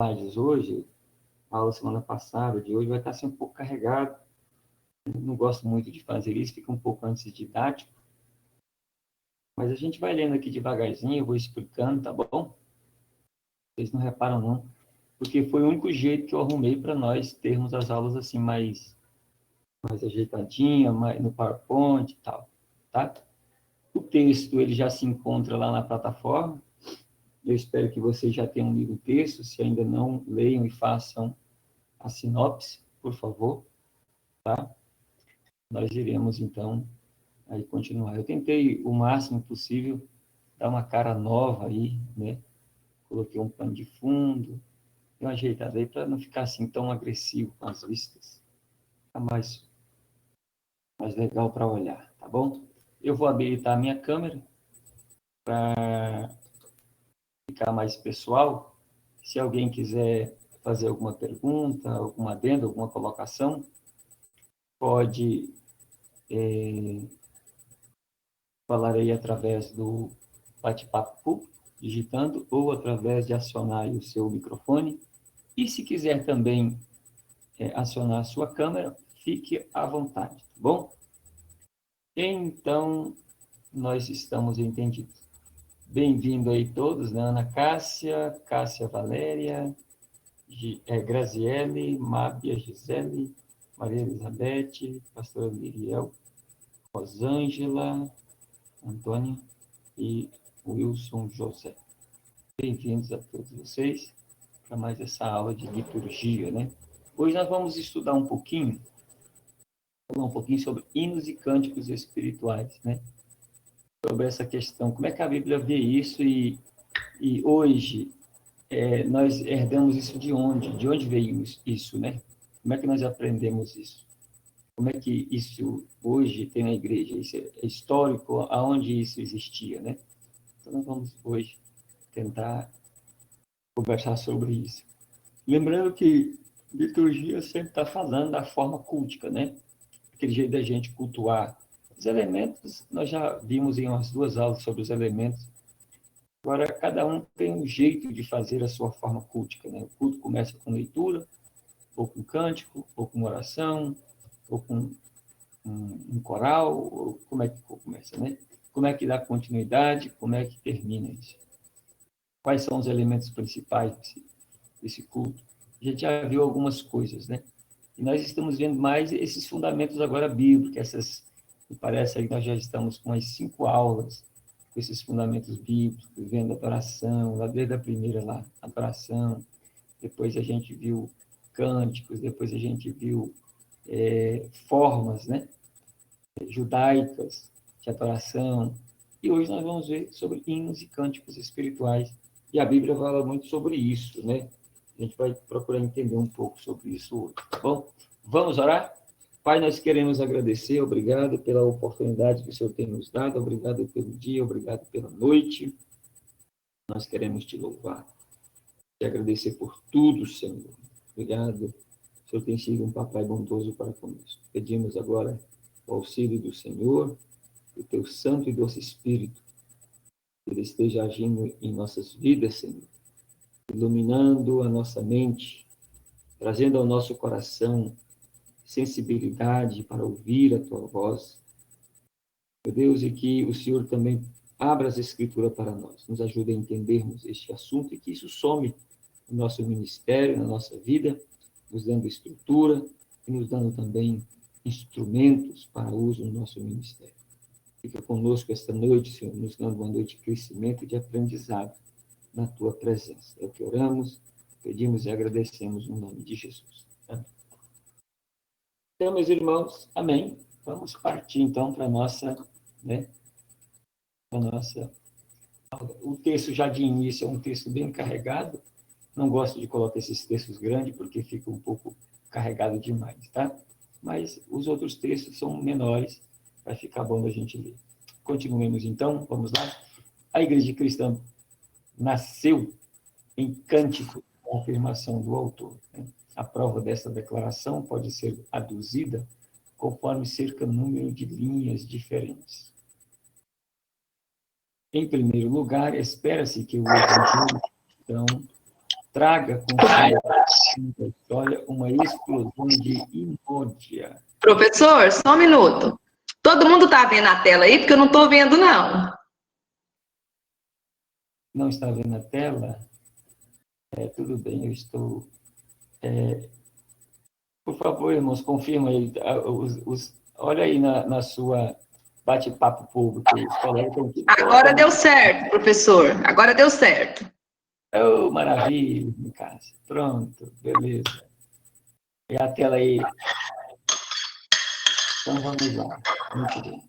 slides hoje, a aula semana passada, de hoje, vai estar assim um pouco carregado. Não gosto muito de fazer isso, fica um pouco antes didático. Mas a gente vai lendo aqui devagarzinho, eu vou explicando, tá bom? Vocês não reparam não, porque foi o único jeito que eu arrumei para nós termos as aulas assim mais ajeitadinha, mais no PowerPoint e tal, tá? O texto, ele já se encontra lá na plataforma. Eu espero que vocês já tenham lido o texto. Se ainda não, leiam e façam a sinopse, por favor, tá? Nós iremos, então, aí continuar. Eu tentei o máximo possível dar uma cara nova aí, né? Coloquei um pano de fundo, dei uma ajeitada aí para não ficar assim tão agressivo com as vistas. Fica mais legal para olhar, tá bom? Eu vou habilitar a minha câmera para ficar mais pessoal. Se alguém quiser fazer alguma pergunta, alguma adenda, alguma colocação, pode falar aí através do bate-papo público, digitando, ou através de acionar aí o seu microfone. E se quiser também acionar a sua câmera, fique à vontade, tá bom? Então, nós estamos entendidos. Bem-vindo aí todos, né? Ana Cássia, Cássia Valéria, Graziele, Mábia Gisele, Maria Elizabeth, pastora Miriel, Rosângela, Antônia e Wilson José. Bem-vindos a todos vocês para mais essa aula de liturgia, né? Hoje nós vamos estudar falar um pouquinho sobre hinos e cânticos espirituais, né? Sobre essa questão, como é que a Bíblia vê isso e hoje nós herdamos isso de onde? De onde veio isso, né? Como é que nós aprendemos isso? Como é que isso hoje tem na igreja? Isso é histórico, aonde isso existia, né? Então, nós vamos hoje tentar conversar sobre isso. Lembrando que liturgia sempre está falando da forma cultica, né? Aquele jeito da gente cultuar. Os elementos, nós já vimos em umas 2 aulas sobre os elementos. Agora, cada um tem um jeito de fazer a sua forma cultica, né? O culto começa com leitura, ou com cântico, ou com oração, ou com um coral, ou como é que começa, né? Como é que dá continuidade, como é que termina isso? Quais são os elementos principais desse culto? A gente já viu algumas coisas, né? E nós estamos vendo mais esses fundamentos agora bíblicos, me parece que nós já estamos com as 5 aulas com esses fundamentos bíblicos, vendo a adoração, lá desde a primeira lá, adoração, depois a gente viu cânticos, depois a gente viu formas, né? Judaicas de adoração. E hoje nós vamos ver sobre hinos e cânticos espirituais. E a Bíblia fala muito sobre isso, né? A gente vai procurar entender um pouco sobre isso hoje, tá bom? Vamos orar? Pai, nós queremos agradecer, obrigado pela oportunidade que o Senhor tem nos dado, obrigado pelo dia, obrigado pela noite. Nós queremos te louvar e agradecer por tudo, Senhor. Obrigado. O Senhor tem sido um papai bondoso para conosco. Pedimos agora o auxílio do Senhor, o teu santo e doce Espírito, que ele esteja agindo em nossas vidas, Senhor, iluminando a nossa mente, trazendo ao nosso coração sensibilidade para ouvir a tua voz. Meu Deus, e que o Senhor também abra as Escrituras para nós, nos ajude a entendermos este assunto e que isso some no nosso ministério, na nossa vida, nos dando estrutura e nos dando também instrumentos para uso no nosso ministério. Fica conosco esta noite, Senhor, nos dando uma noite de crescimento e de aprendizado na Tua presença. É o que oramos, pedimos e agradecemos no nome de Jesus. Amém. Então, meus irmãos, amém. Vamos partir, então, para a nossa, né, o texto já de início é um texto bem carregado. Não gosto de colocar esses textos grandes, porque fica um pouco carregado demais, tá? Mas os outros textos são menores, vai ficar bom da gente ler. Continuemos, então, vamos lá. A Igreja Cristã nasceu em cântico, com a afirmação do autor, né? A prova dessa declaração pode ser aduzida conforme cerca número de linhas diferentes. Em primeiro lugar, espera-se que o evangelho cristão traga consigo da história uma explosão de inódia. Professor, só um minuto. Todo mundo está vendo a tela aí? Porque eu não estou vendo, não. Não está vendo a tela? Tudo bem, eu estou... Por favor, irmãos, confirma aí. Olha aí na sua bate-papo público. Agora deu certo, professor. Agora deu certo. Oh, maravilha, Cássio. Pronto, beleza. E a tela aí. Então, vamos lá. Muito bem.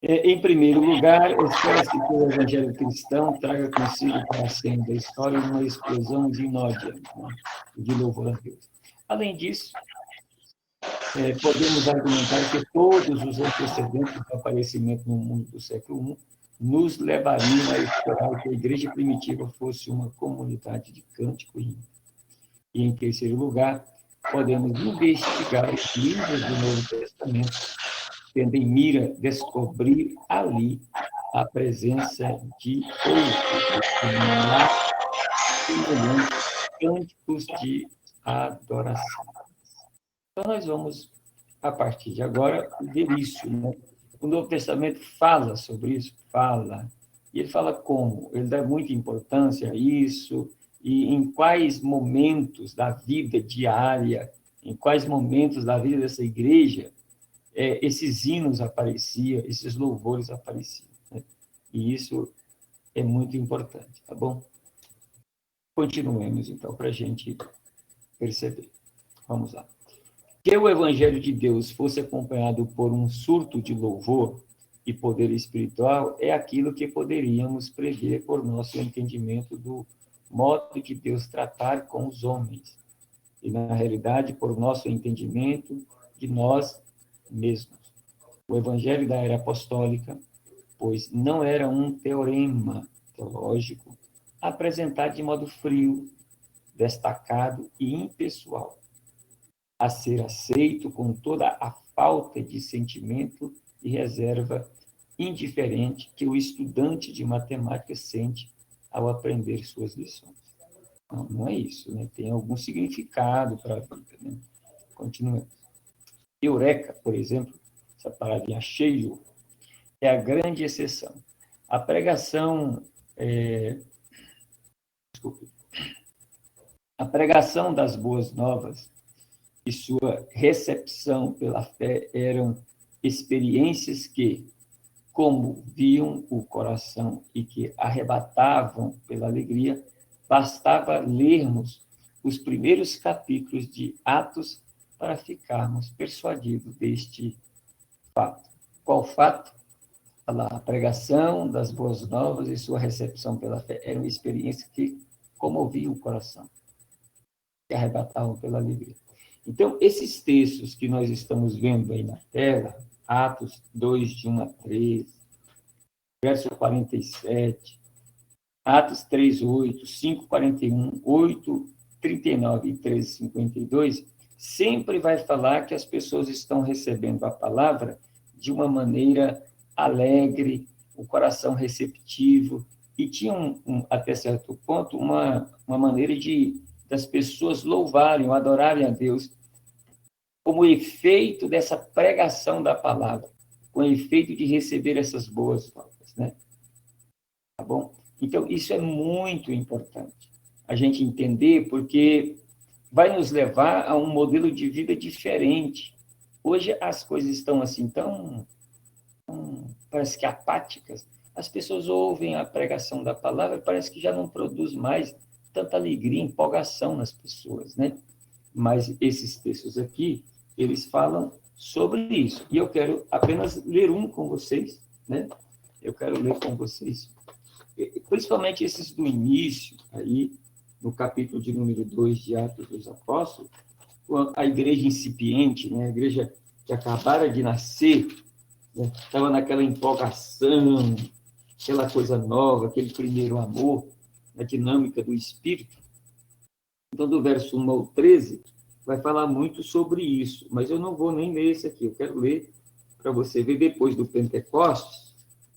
Em primeiro lugar, espera-se que o evangelho cristão traga consigo para a cena da história uma explosão de inódia, de louvor a Deus. Além disso, podemos argumentar que todos os antecedentes do aparecimento no mundo do século I nos levariam a esperar que a igreja primitiva fosse uma comunidade de cântico e hino. E, em terceiro lugar, podemos investigar os livros do Novo Testamento, tendo em mira descobrir ali a presença de outros cânticos de adoração. Então, nós vamos, a partir de agora, ver isso. Né? O Novo Testamento fala sobre isso? Fala. E ele fala como? Ele dá muita importância a isso, e em quais momentos da vida diária, em quais momentos da vida dessa igreja, esses hinos apareciam, esses louvores apareciam. Né? E isso é muito importante, tá bom? Continuemos, então, para a gente perceber. Vamos lá. Que o Evangelho de Deus fosse acompanhado por um surto de louvor e poder espiritual é aquilo que poderíamos prever por nosso entendimento do modo de Deus tratar com os homens, e, na realidade, por nosso entendimento de nós mesmos. O Evangelho da era apostólica, pois não era um teorema teológico apresentado de modo frio, destacado e impessoal, a ser aceito com toda a falta de sentimento e reserva indiferente que o estudante de matemática sente ao aprender suas lições. Não, não é isso, né? Tem algum significado para a vida, né? Continuemos. Eureka, por exemplo, essa palavrinha cheio, é a grande exceção. A pregação, a pregação das boas novas e sua recepção pela fé eram experiências que comoviam o coração e que arrebatavam pela alegria. Bastava lermos os primeiros capítulos de Atos para ficarmos persuadidos deste fato. Qual fato? A pregação das boas novas e sua recepção pela fé eram experiências que comoviam o coração, que arrebatavam pela alegria. Então, esses textos que nós estamos vendo aí na tela, Atos 2, de 1 a 3, verso 47, Atos 3, 8, 5, 41, 8, 39 e 13, 52, sempre vai falar que as pessoas estão recebendo a palavra de uma maneira alegre, o coração receptivo, e tinha, até certo ponto, uma maneira das pessoas louvarem, adorarem a Deus, como efeito dessa pregação da palavra, com o efeito de receber essas boas novas, né? Tá bom? Então, isso é muito importante, a gente entender, porque vai nos levar a um modelo de vida diferente. Hoje as coisas estão assim tão parece que apáticas. As pessoas ouvem a pregação da palavra, parece que já não produz mais tanta alegria, empolgação nas pessoas, né? Mas esses textos aqui, eles falam sobre isso. E eu quero apenas ler um com vocês, né? Eu quero ler com vocês, principalmente esses do início, aí, no capítulo de número 2 de Atos dos Apóstolos, a igreja incipiente, né? A igreja que acabara de nascer, estava naquela empolgação, aquela coisa nova, aquele primeiro amor, a dinâmica do Espírito. Então, do verso 1 ao 13, vai falar muito sobre isso, mas eu não vou nem ler esse aqui, eu quero ler para você ver depois do Pentecostes,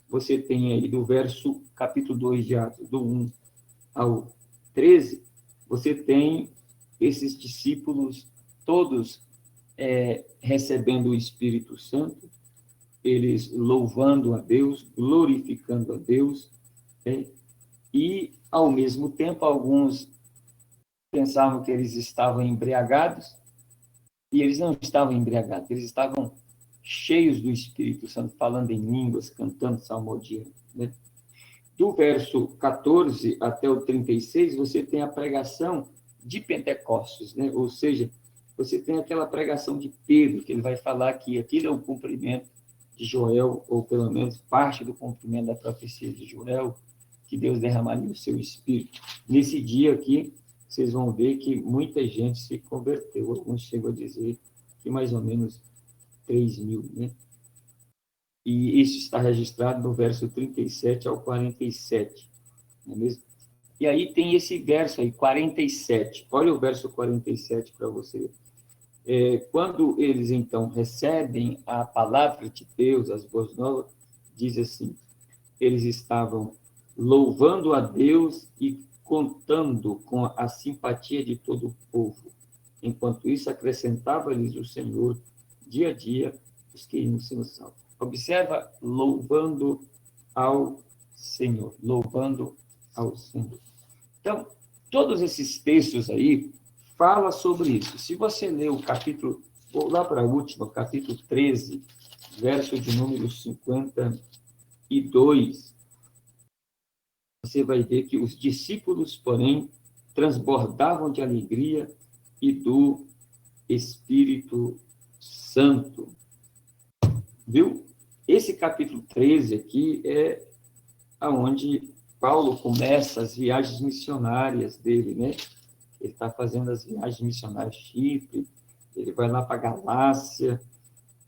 você tem aí do verso, capítulo 2 de Atos, do 1 ao 13, você tem esses discípulos todos recebendo o Espírito Santo, eles louvando a Deus, glorificando a Deus, né? E, ao mesmo tempo, alguns pensavam que eles estavam embriagados, e eles não estavam embriagados, eles estavam cheios do Espírito Santo, falando em línguas, cantando salmodia, né? Do verso 14 até o 36, você tem a pregação de Pentecostes, né? Ou seja, você tem aquela pregação de Pedro, que ele vai falar que aquilo é o cumprimento de Joel, ou pelo menos parte do cumprimento da profecia de Joel, que Deus derramaria o seu Espírito. Nesse dia aqui, vocês vão ver que muita gente se converteu. Alguns chegam a dizer que mais ou menos 3.000, né? E isso está registrado no verso 37 ao 47, não é mesmo? E aí tem esse verso aí, 47. Olha o verso 47 para você. Quando eles, então, recebem a palavra de Deus, as boas novas, diz assim, eles estavam louvando a Deus e contando com a simpatia de todo o povo. Enquanto isso, acrescentava-lhes o Senhor, dia a dia, os que iam sendo salvos. Observa, louvando ao Senhor, louvando ao Senhor. Então, todos esses textos aí falam sobre isso. Se você ler o capítulo, vou lá para a última, capítulo 13, verso de número 52, você vai ver que os discípulos, porém, transbordavam de alegria e do Espírito Santo. Viu? Esse capítulo 13 aqui é onde Paulo começa as viagens missionárias dele, né? Ele está fazendo as viagens missionárias Chipre, ele vai lá para a Galácia.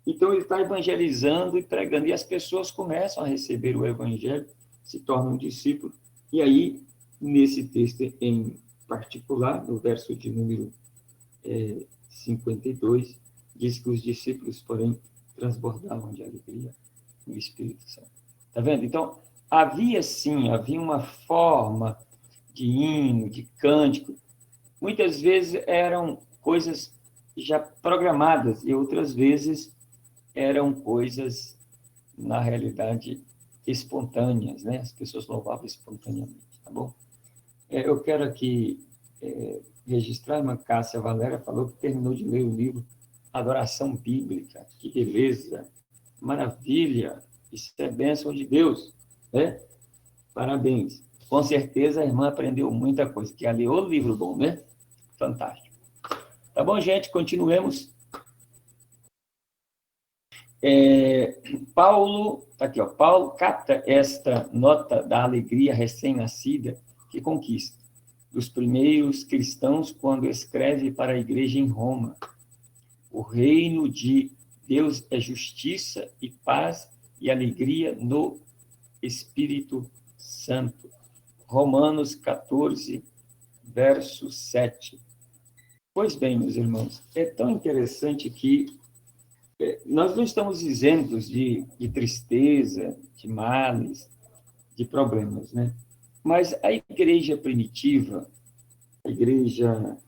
Então, ele está evangelizando e pregando, e as pessoas começam a receber o evangelho, se tornam discípulos. E aí, nesse texto em particular, no verso de número 52, diz que os discípulos, porém, transbordavam de alegria no Espírito Santo. Está vendo? Então, havia uma forma de hino, de cântico. Muitas vezes eram coisas já programadas e outras vezes eram coisas, na realidade, espontâneas, né? As pessoas louvavam espontaneamente, tá bom? Eu quero aqui registrar, a irmã Cássia Valéria falou que terminou de ler o livro Adoração Bíblica. Que beleza, maravilha, isso é bênção de Deus, né? Parabéns. Com certeza a irmã aprendeu muita coisa, que ali é o livro bom, né? Fantástico. Tá bom, gente? Continuemos. Paulo, tá aqui, ó, Paulo capta esta nota da alegria recém-nascida que conquista dos primeiros cristãos quando escreve para a igreja em Roma. O reino de Deus é justiça e paz e alegria no Espírito Santo. Romanos 14, verso 7. Pois bem, meus irmãos, é tão interessante que nós não estamos isentos de tristeza, de males, de problemas, né? Mas a igreja primitiva, a igreja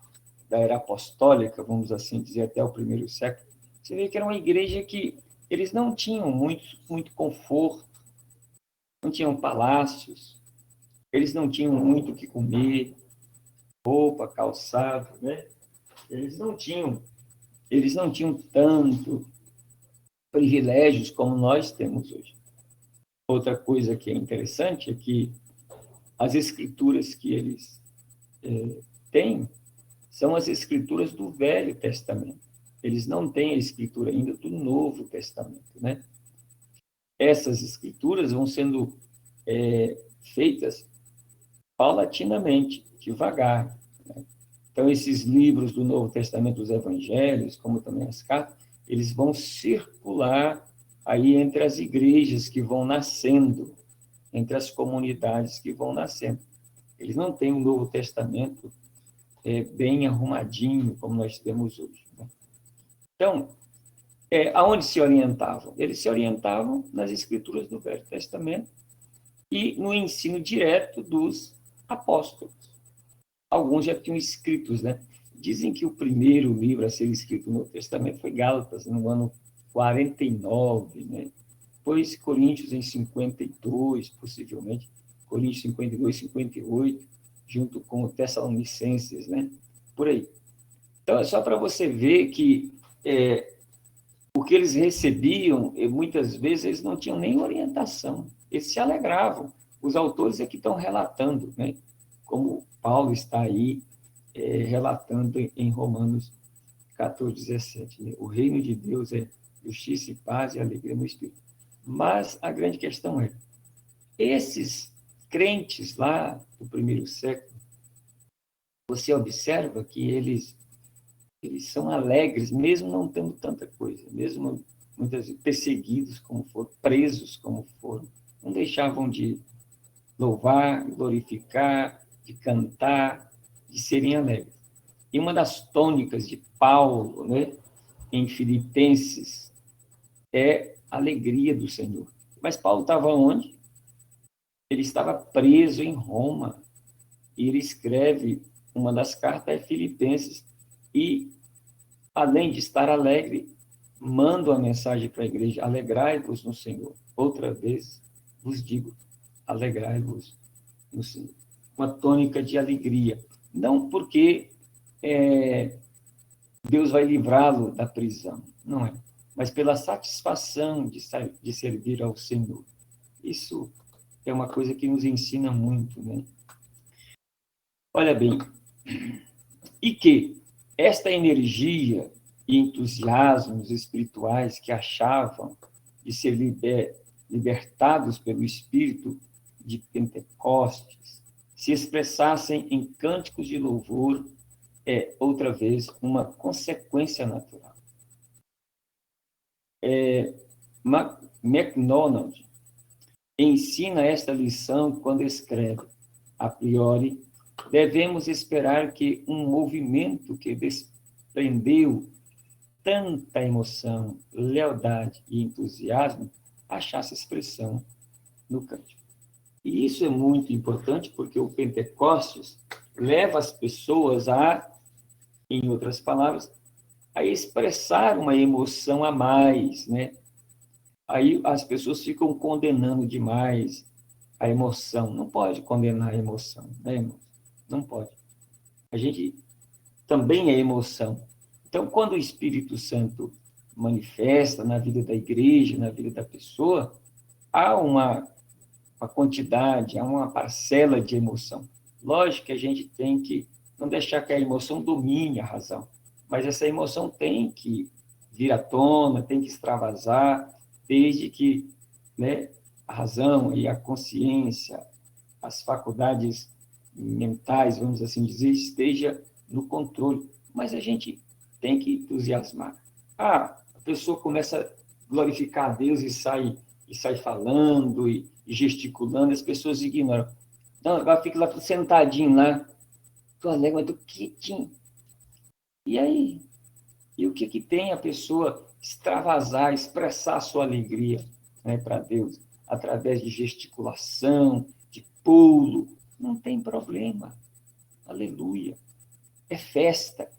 da era apostólica, vamos assim dizer, até o primeiro século, você vê que era uma igreja que eles não tinham muito conforto, não tinham palácios, eles não tinham muito o que comer, roupa, calçado, né? Eles não tinham tanto privilégios como nós temos hoje. Outra coisa que é interessante é que as escrituras que eles têm são as escrituras do Velho Testamento. Eles não têm a escritura ainda do Novo Testamento, né? Essas escrituras vão sendo feitas paulatinamente, devagar, né? Então, esses livros do Novo Testamento, os Evangelhos, como também as cartas, eles vão circular aí entre as igrejas que vão nascendo, entre as comunidades que vão nascendo. Eles não têm um Novo Testamento bem arrumadinho, como nós temos hoje, né? Então, aonde se orientavam? Eles se orientavam nas escrituras do Velho Testamento e no ensino direto dos apóstolos. alguns já tinham escritos, né? Dizem que o primeiro livro a ser escrito no Testamento foi Gálatas, no ano 49, né? Depois Coríntios em 52, possivelmente, Coríntios 52, 58, junto com o Tessalonicenses, né? Por aí. Então, é só para você ver que o que eles recebiam, muitas vezes, eles não tinham nem orientação, eles se alegravam. Os autores é que estão relatando, né? Como Paulo está aí relatando em Romanos 14, 17. Né? O reino de Deus é justiça e paz e alegria no Espírito. Mas a grande questão é, esses crentes lá do primeiro século, você observa que eles são alegres, mesmo não tendo tanta coisa, mesmo muitas vezes perseguidos como foram, presos como foram, não deixavam de louvar, glorificar, de cantar, de serem alegres. E uma das tônicas de Paulo, né, em Filipenses, é a alegria do Senhor. Mas Paulo estava onde? Ele estava preso em Roma. E ele escreve uma das cartas a Filipenses. E, além de estar alegre, manda uma mensagem para a igreja: alegrai-vos no Senhor. Outra vez vos digo, alegrai-vos no Senhor. Uma tônica de alegria. Não porque Deus vai livrá-lo da prisão, não é. Mas pela satisfação de servir ao Senhor. Isso é uma coisa que nos ensina muito, né? Olha bem, e que esta energia e entusiasmos espirituais que achavam de ser libertados pelo Espírito de Pentecostes se expressassem em cânticos de louvor outra vez, uma consequência natural. MacDonald ensina esta lição quando escreve: a priori, devemos esperar que um movimento que desprendeu tanta emoção, lealdade e entusiasmo achasse expressão no cântico. E isso é muito importante porque o Pentecostes leva as pessoas em outras palavras, a expressar uma emoção a mais, né? Aí as pessoas ficam condenando demais a emoção. Não pode condenar a emoção, né, irmão? Não pode. A gente também é emoção. Então, quando o Espírito Santo manifesta na vida da igreja, na vida da pessoa, há uma quantidade, há uma parcela de emoção. Lógico que a gente tem que não deixar que a emoção domine a razão, mas essa emoção tem que vir à tona, tem que extravasar, desde que, né, a razão e a consciência, as faculdades mentais, vamos assim dizer, esteja no controle. Mas a gente tem que entusiasmar. A pessoa começa a glorificar a Deus e sai falando e gesticulando, as pessoas ignoram. Não, agora fica lá sentadinho lá, tô alegre, mas tô quietinho. E aí? E o que tem a pessoa extravasar, expressar a sua alegria, né, para Deus, através de gesticulação, de pulo? Não tem problema. Aleluia. É festa.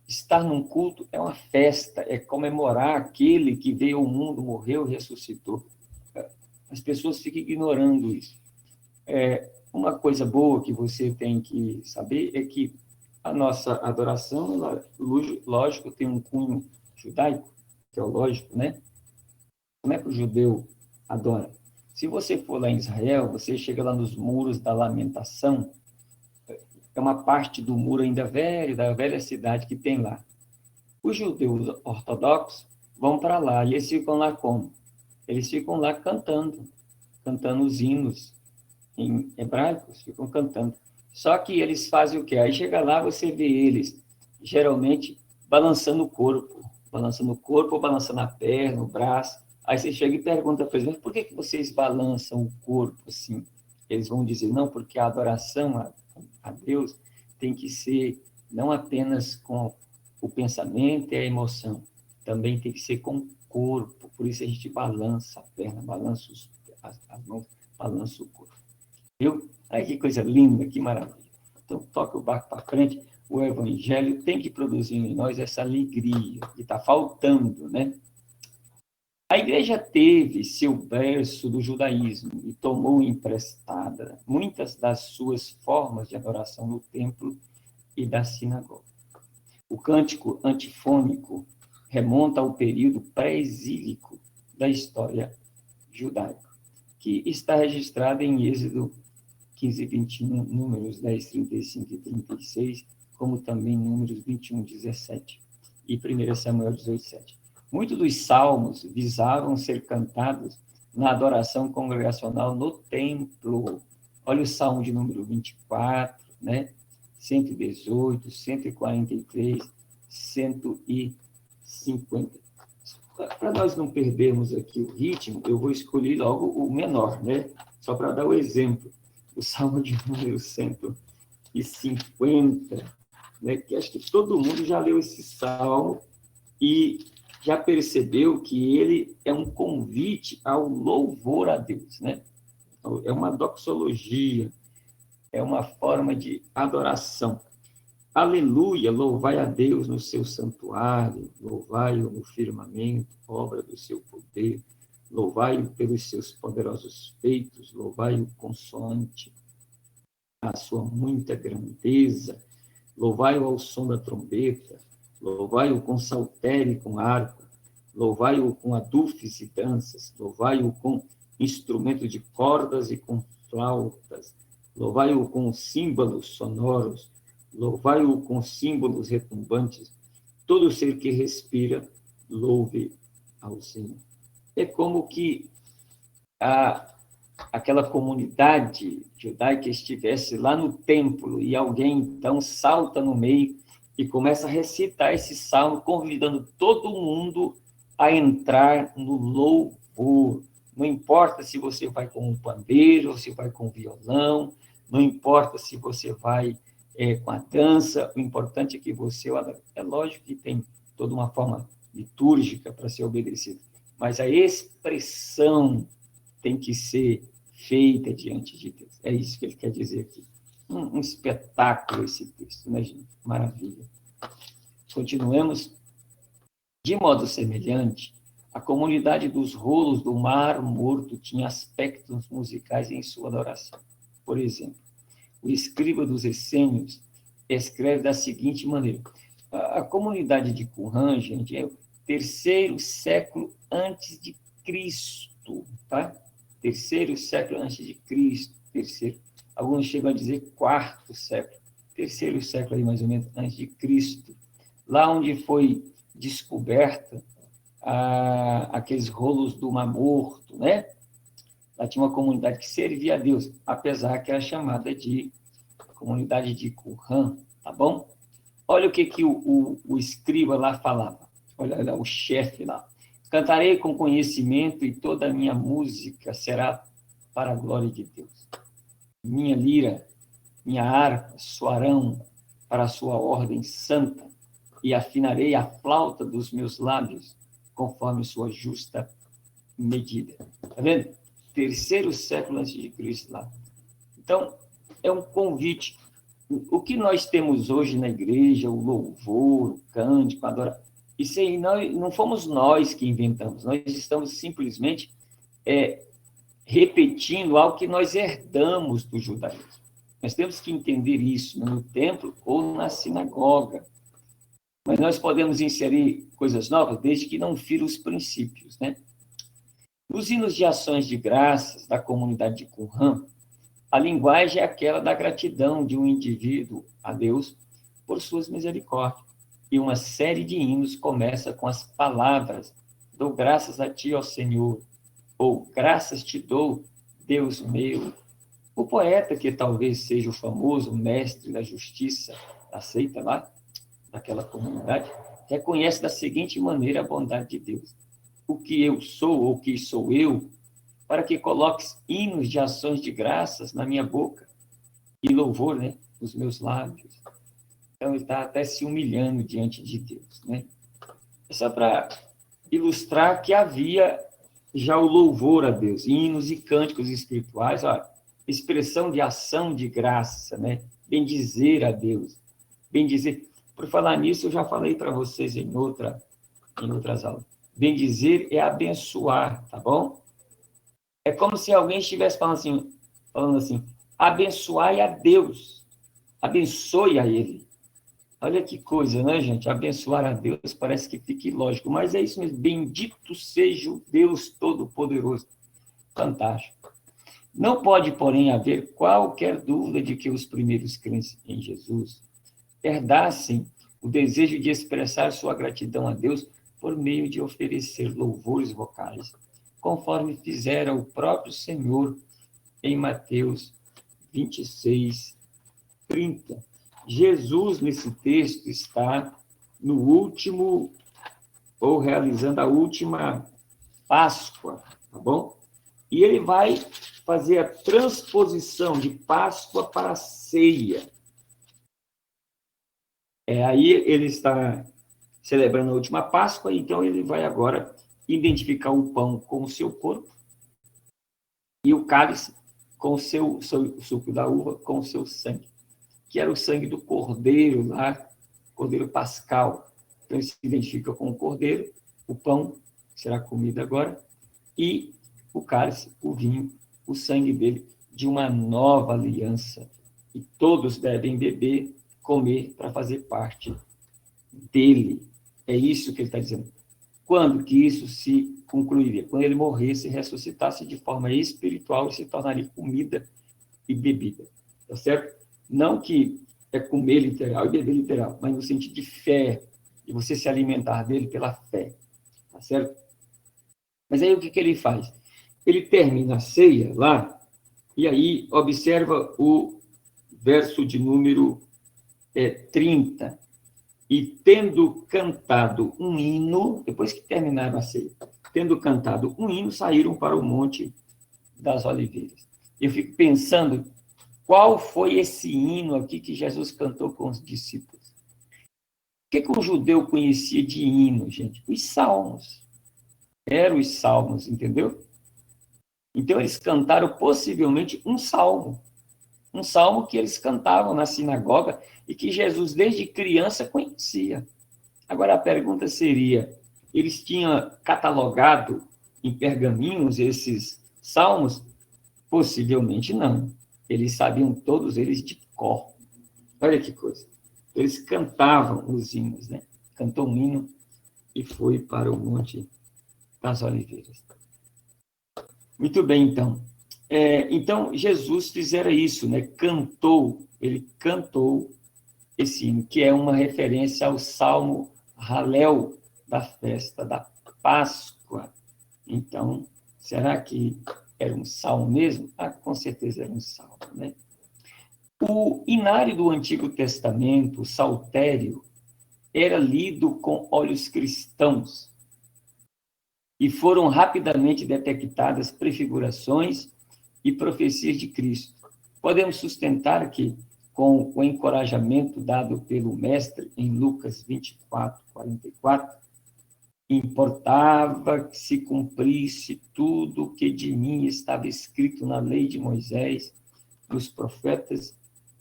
Estar num culto é uma festa, é comemorar aquele que veio ao mundo, morreu e ressuscitou. As pessoas ficam ignorando isso. Uma coisa boa que você tem que saber é que a nossa adoração, ela, lógico, tem um cunho judaico, teológico, né? Como é que o judeu adora? Se você for lá em Israel, você chega lá nos muros da lamentação, é uma parte do muro ainda velho, da velha cidade que tem lá. Os judeus ortodoxos vão para lá, e eles ficam lá como? Eles ficam lá cantando os hinos em hebraicos, ficam cantando. Só que eles fazem o quê? Aí chega lá, você vê eles, geralmente, balançando o corpo, balançando a perna, o braço. Aí você chega e pergunta para eles: mas por que vocês balançam o corpo assim? Eles vão dizer: não, porque a adoração a Deus tem que ser não apenas com o pensamento e a emoção, também tem que ser com o corpo. Por isso a gente balança a perna, balança as mãos, balança o corpo. Viu? Ai, que coisa linda, que maravilha. Então, toca o barco para frente. O evangelho tem que produzir em nós essa alegria, que está faltando, né? A igreja teve seu berço do judaísmo e tomou emprestada muitas das suas formas de adoração no templo e da sinagoga. O cântico antifônico remonta ao período pré-exílico da história judaica, que está registrado em Êxodo 15, 21, Números 10, 35 e 36, como também Números 21, 17 e 1 Samuel 18, 7. Muitos dos salmos visavam ser cantados na adoração congregacional no templo. Olha o salmo de número 24, né? 118, 143, 150. Para nós não perdermos aqui o ritmo, eu vou escolher logo o menor, né? Só para dar o exemplo. O salmo de número 150, né? Que acho que todo mundo já leu esse salmo e já percebeu que ele é um convite ao louvor a Deus, né? É uma doxologia, é uma forma de adoração. Aleluia, louvai a Deus no seu santuário, louvai-o no firmamento, obra do seu poder, louvai-o pelos seus poderosos feitos, louvai-o consoante a sua muita grandeza, louvai-o ao som da trombeta, louvai-o com saltério e com harpa, louvai-o com adufes e danças, louvai-o com instrumento de cordas e com flautas, louvai-o com símbolos sonoros, louvai-o com símbolos retumbantes. Todo ser que respira, louve ao Senhor. É como que aquela comunidade judaica estivesse lá no templo e alguém, então, salta no meio e começa a recitar esse salmo, convidando todo mundo a entrar no louvor. Não importa se você vai com um pandeiro, ou se vai com um violão, não importa se você vai com a dança, o importante é que você... É lógico que tem toda uma forma litúrgica para ser obedecida, mas a expressão tem que ser feita diante de Deus. É isso que ele quer dizer aqui. Um espetáculo esse texto, né, gente? Maravilha. Continuemos. De modo semelhante, a comunidade dos rolos do Mar Morto tinha aspectos musicais em sua adoração. Por exemplo, o escriba dos essênios escreve da seguinte maneira. A comunidade de Qumran, gente, é o 3º século antes de Cristo, tá? 3º século antes de Cristo, terceiro. Alguns chegam a dizer 4º século, 3º século aí mais ou menos antes de Cristo. Lá onde foi descoberta aqueles rolos do Mar Morto, né? Lá tinha uma comunidade que servia a Deus, apesar que era chamada de comunidade de Qumran, tá bom? Olha o que o escriba lá falava. Olha o chefe lá. Cantarei com conhecimento e toda a minha música será para a glória de Deus. Minha lira, minha harpa soarão para a sua ordem santa e afinarei a flauta dos meus lábios conforme sua justa medida. Tá vendo? 3º século antes de Cristo lá. Então, é um convite. O que nós temos hoje na igreja, o louvor, o cântico, a adoração, isso aí não fomos nós que inventamos, nós estamos simplesmente repetindo algo que nós herdamos do judaísmo. Nós temos que entender isso no templo ou na sinagoga. Mas nós podemos inserir coisas novas desde que não fira os princípios, né? Nos hinos de ações de graças da comunidade de Qumran, a linguagem é aquela da gratidão de um indivíduo a Deus por suas misericórdias. E uma série de hinos começa com as palavras: dou graças a ti, ó Senhor, ou graças te dou, Deus meu. O poeta, que talvez seja o famoso mestre da justiça, aceita lá, daquela comunidade, reconhece da seguinte maneira a bondade de Deus. O que eu sou, ou que sou eu, para que coloques hinos de ações de graças na minha boca e louvor, né, nos meus lábios. Então, ele está até se humilhando diante de Deus, né? É só para ilustrar que havia já o louvor a Deus, hinos e cânticos espirituais. Olha, expressão de ação de graça, né? Bendizer a Deus. Bendizer. Por falar nisso, eu já falei para vocês em outras aulas. Bendizer é abençoar, tá bom? É como se alguém estivesse falando assim, abençoai a Deus, abençoe a Ele. Olha que coisa, né, gente? Abençoar a Deus parece que fica ilógico, mas é isso mesmo. Bendito seja o Deus Todo-Poderoso. Fantástico. Não pode, porém, haver qualquer dúvida de que os primeiros crentes em Jesus herdassem o desejo de expressar sua gratidão a Deus por meio de oferecer louvores vocais, conforme fizera o próprio Senhor em Mateus 26, 30. Jesus, nesse texto, está no último, ou realizando a última Páscoa, tá bom? E ele vai fazer a transposição de Páscoa para a ceia. Aí ele está celebrando a última Páscoa, então ele vai agora identificar o pão com o seu corpo e o cálice com o seu suco da uva, com o seu sangue, que era o sangue do cordeiro lá, cordeiro pascal. Então ele se identifica com o cordeiro, o pão, que será comido agora, e o cálice, o vinho, o sangue dele, de uma nova aliança. E todos devem beber, comer, para fazer parte dele. É isso que ele está dizendo. Quando que isso se concluiria? Quando ele morresse, ressuscitasse de forma espiritual e se tornaria comida e bebida. Tá certo? Não que é comer literal e beber literal, mas no sentido de fé, e você se alimentar dele pela fé. Tá certo? Mas aí o que ele faz? Ele termina a ceia lá, e aí observa o verso de número 30. E tendo cantado um hino, depois que terminaram a ceia, tendo cantado um hino, saíram para o Monte das Oliveiras. Eu fico pensando, qual foi esse hino aqui que Jesus cantou com os discípulos? O que um judeu conhecia de hino, gente? Os salmos. Eram os salmos, entendeu? Então, eles cantaram possivelmente um salmo que eles cantavam na sinagoga e que Jesus, desde criança, conhecia. Agora, a pergunta seria, eles tinham catalogado em pergaminhos esses salmos? Possivelmente não. Eles sabiam todos eles de cor. Olha que coisa. Eles cantavam os hinos, né? Cantou um hino e foi para o Monte das Oliveiras. Muito bem, então. Então, Jesus fizera isso, né? Ele cantou esse hino, que é uma referência ao Salmo Halel da festa da Páscoa. Então, será que era um salmo mesmo? Com certeza era um salmo, né? O inário do Antigo Testamento, o saltério, era lido com olhos cristãos e foram rapidamente detectadas prefigurações e profecias de Cristo. Podemos sustentar que, com o encorajamento dado pelo Mestre em Lucas 24, 44, importava que se cumprisse tudo o que de mim estava escrito na lei de Moisés, nos profetas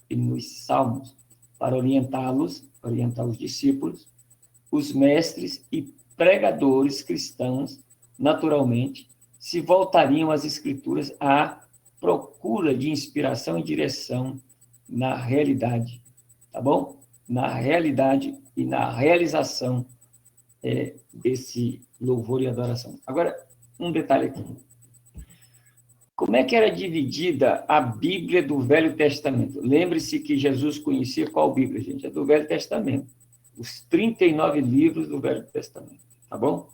e nos salmos, para orientar os discípulos, os mestres e pregadores cristãos, naturalmente, se voltariam às Escrituras à procura de inspiração e direção na realidade, tá bom? Na realidade e na realização desse louvor e adoração. Agora, um detalhe aqui. Como é que era dividida a Bíblia do Velho Testamento? Lembre-se que Jesus conhecia qual Bíblia, gente? É do Velho Testamento. Os 39 livros do Velho Testamento, tá bom?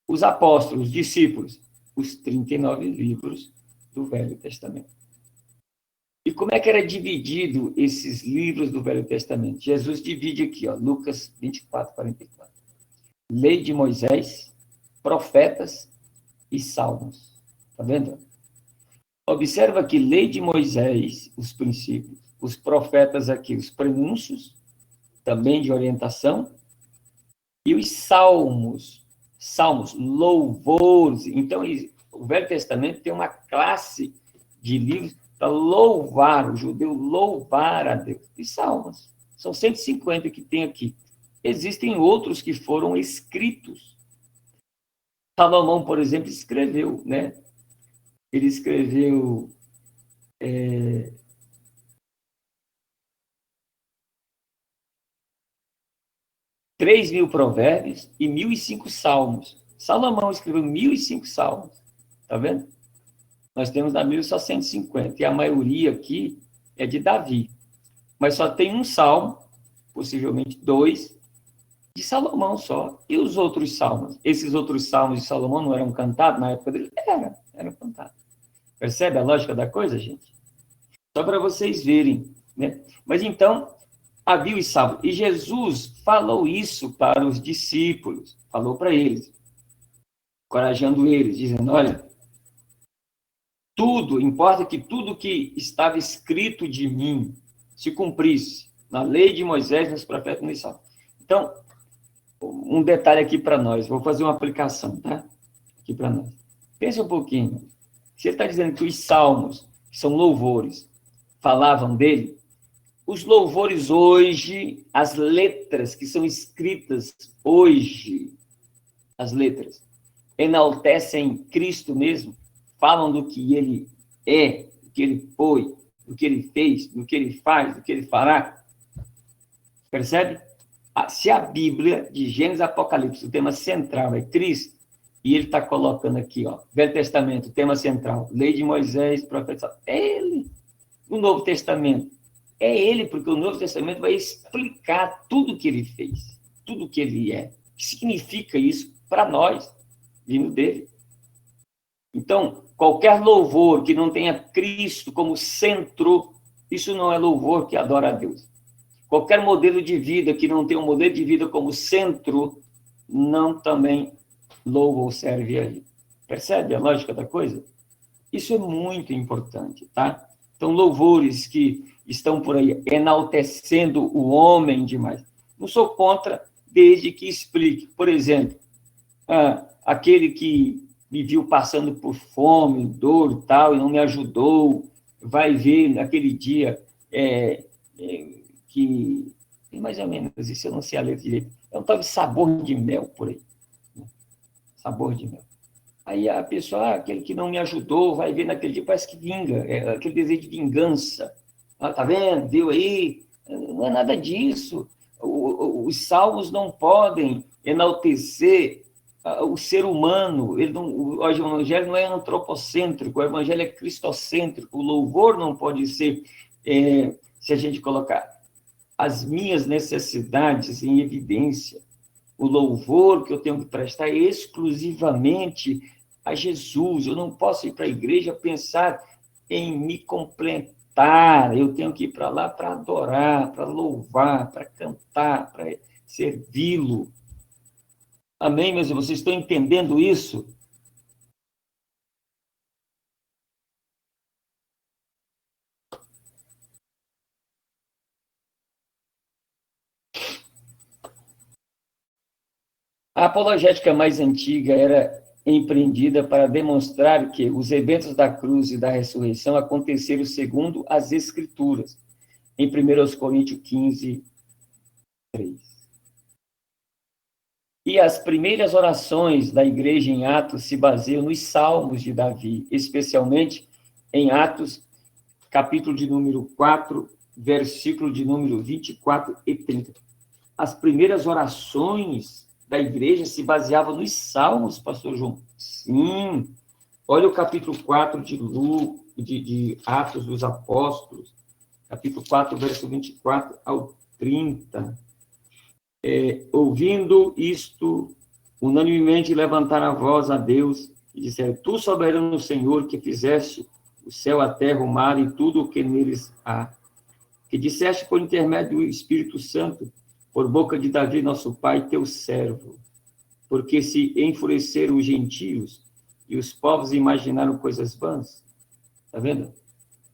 Os apóstolos, discípulos, os 39 livros do Velho Testamento. E como é que era dividido esses livros do Velho Testamento? Jesus divide aqui, ó, Lucas 24, 44. Lei de Moisés, profetas e salmos. Tá vendo? Observa que lei de Moisés, os princípios, os profetas aqui, os prenúncios, também de orientação, e os salmos, louvores. Então, o Velho Testamento tem uma classe de livros para louvar, o judeu louvar a Deus. E salmos. São 150 que tem aqui. Existem outros que foram escritos. Salomão, por exemplo, escreveu, né? Ele escreveu 3.000 provérbios e 1.005 salmos. Salomão escreveu 1.005 salmos. Tá vendo? Nós temos na Bíblia só 150. E a maioria aqui é de Davi. Mas só tem um salmo, possivelmente 2, de Salomão só. E os outros salmos? Esses outros salmos de Salomão não eram cantados na época dele? Eram cantados. Percebe a lógica da coisa, gente? Só para vocês verem, né? Mas então, havia os salmos. E Jesus falou isso para os discípulos. Falou para eles. Encorajando eles, dizendo, olha, importa que tudo que estava escrito de mim se cumprisse na lei de Moisés, nos profetas e nos salmos. Então, um detalhe aqui para nós, vou fazer uma aplicação, tá? Aqui para nós. Pense um pouquinho. Você está dizendo que os salmos, que são louvores, falavam dele? Os louvores hoje, as letras que são escritas hoje, as letras, enaltecem Cristo mesmo? Falam do que ele é, do que ele foi, do que ele fez, do que ele faz, do que ele fará. Percebe? Se a Bíblia, de Gênesis a Apocalipse, o tema central é Cristo, e ele está colocando aqui, ó, Velho Testamento, o tema central, Lei de Moisés, profeta, é ele. O Novo Testamento, é ele, porque o Novo Testamento vai explicar tudo o que ele fez, tudo o que ele é. O que significa isso para nós, vindo dele. Então, qualquer louvor que não tenha Cristo como centro, isso não é louvor que adora a Deus. Qualquer modelo de vida que não tenha um modelo de vida como centro, não também louva ou serve a ele. Percebe a lógica da coisa? Isso é muito importante, tá? Então, louvores que estão por aí enaltecendo o homem demais. Não sou contra, desde que explique. Por exemplo, aquele que me viu passando por fome, dor e tal, e não me ajudou, vai ver naquele dia que, mais ou menos isso, eu não sei a letra direito, é um tal de sabor de mel por aí. Sabor de mel. Aí a pessoa, aquele que não me ajudou, vai ver naquele dia, parece que vinga, aquele desejo de vingança. Tá vendo? Viu aí? Não é nada disso. Os salmos não podem enaltecer o ser humano. O evangelho não é antropocêntrico, o evangelho é cristocêntrico. O louvor não pode ser, se a gente colocar as minhas necessidades em evidência. O louvor que eu tenho que prestar é exclusivamente a Jesus. Eu não posso ir para a igreja pensar em me completar. Eu tenho que ir para lá para adorar, para louvar, para cantar, para servi-lo. Amém, meus irmãos? Vocês estão entendendo isso? A apologética mais antiga era empreendida para demonstrar que os eventos da cruz e da ressurreição aconteceram segundo as Escrituras, em 1 Coríntios 15, 3. E as primeiras orações da igreja em Atos se baseiam nos Salmos de Davi, especialmente em Atos, capítulo de número 4, versículo de número 24 e 30. As primeiras orações da igreja se baseavam nos Salmos, pastor João. Sim. Olha o capítulo 4 de Atos dos Apóstolos, capítulo 4, verso 24 ao 30. Ouvindo isto, unanimemente levantaram a voz a Deus e disseram: Tu, soberano Senhor, que fizeste o céu, a terra, o mar e tudo o que neles há, que disseste por intermédio do Espírito Santo, por boca de Davi, nosso pai, teu servo, porque se enfureceram os gentios e os povos imaginaram coisas vãs. Está vendo?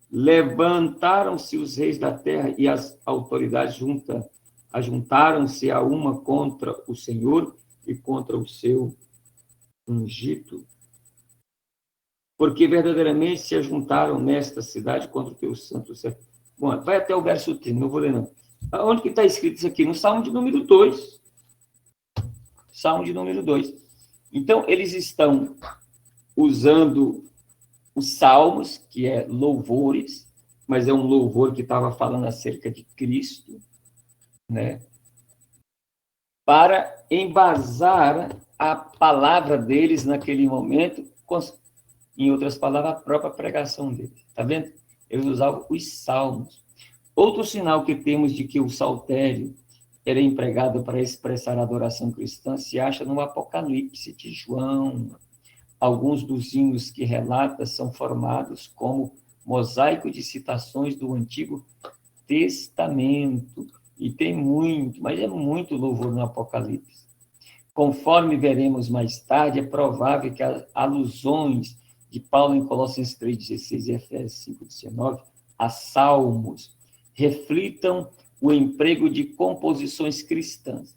Levantaram-se os reis da terra e as autoridades ajuntaram-se a uma contra o Senhor e contra o seu ungido. porque verdadeiramente se ajuntaram nesta cidade contra o teu santo céu. Bom, vai até o verso 30, não vou ler não. Onde que está escrito isso aqui? No Salmo de número 2. Salmo de número 2. Então, eles estão usando os salmos, que é louvores, mas é um louvor que estava falando acerca de Cristo, né? Para embasar a palavra deles naquele momento, em outras palavras, a própria pregação deles. Está vendo? Eles usavam os salmos. Outro sinal que temos de que o saltério era empregado para expressar a adoração cristã se acha no Apocalipse de João. Alguns dos hinos que relata são formados como mosaico de citações do Antigo Testamento. E tem muito, mas é muito louvor no Apocalipse. Conforme veremos mais tarde, é provável que as alusões de Paulo em Colossenses 3,16 e Efésios 5,19 a salmos reflitam o emprego de composições cristãs.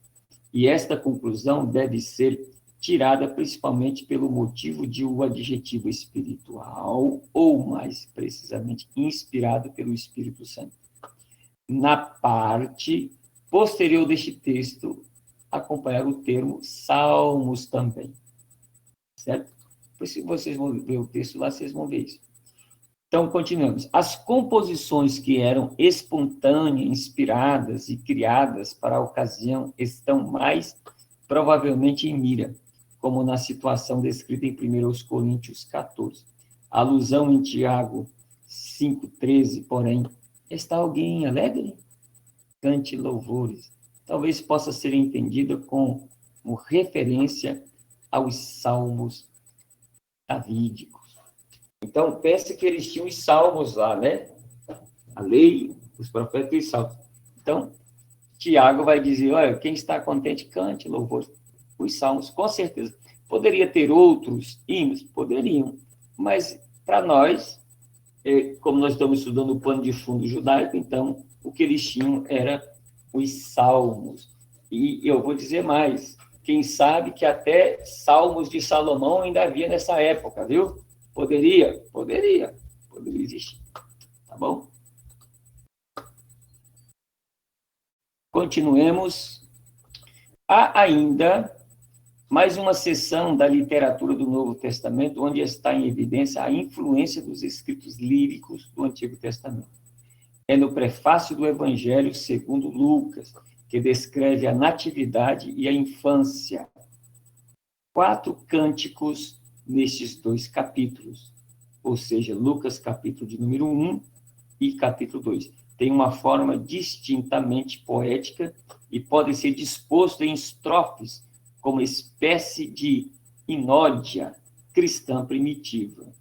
E esta conclusão deve ser tirada principalmente pelo motivo de o adjetivo espiritual, ou mais precisamente, inspirado pelo Espírito Santo. Na parte posterior deste texto, acompanhar o termo salmos também. Certo? Por isso, se vocês vão ver o texto lá, vocês vão ver isso. Então, continuamos. As composições que eram espontâneas, inspiradas e criadas para a ocasião estão mais provavelmente em mira, como na situação descrita em 1 Coríntios 14. A alusão em Tiago 5,13, porém, está alguém alegre? Cante louvores. Talvez possa ser entendida como referência aos salmos davídicos. Então, pense que eles tinham os salmos lá, né? A lei, os profetas e os salmos. Então, Tiago vai dizer, olha, quem está contente, cante louvores. Os salmos, com certeza. Poderia ter outros hinos? Poderiam. Mas, para nós, como nós estamos estudando o pano de fundo judaico, então, o que eles tinham era os salmos. E eu vou dizer mais, quem sabe que até salmos de Salomão ainda havia nessa época, viu? Poderia existir, tá bom? Continuemos. Há ainda mais uma seção da literatura do Novo Testamento onde está em evidência a influência dos escritos líricos do Antigo Testamento. É no prefácio do Evangelho segundo Lucas, que descreve a natividade e a infância. 4 cânticos nestes 2 capítulos, ou seja, Lucas capítulo de número 1 e capítulo 2. Tem uma forma distintamente poética e pode ser disposto em estrofes como espécie de inódia cristã primitiva,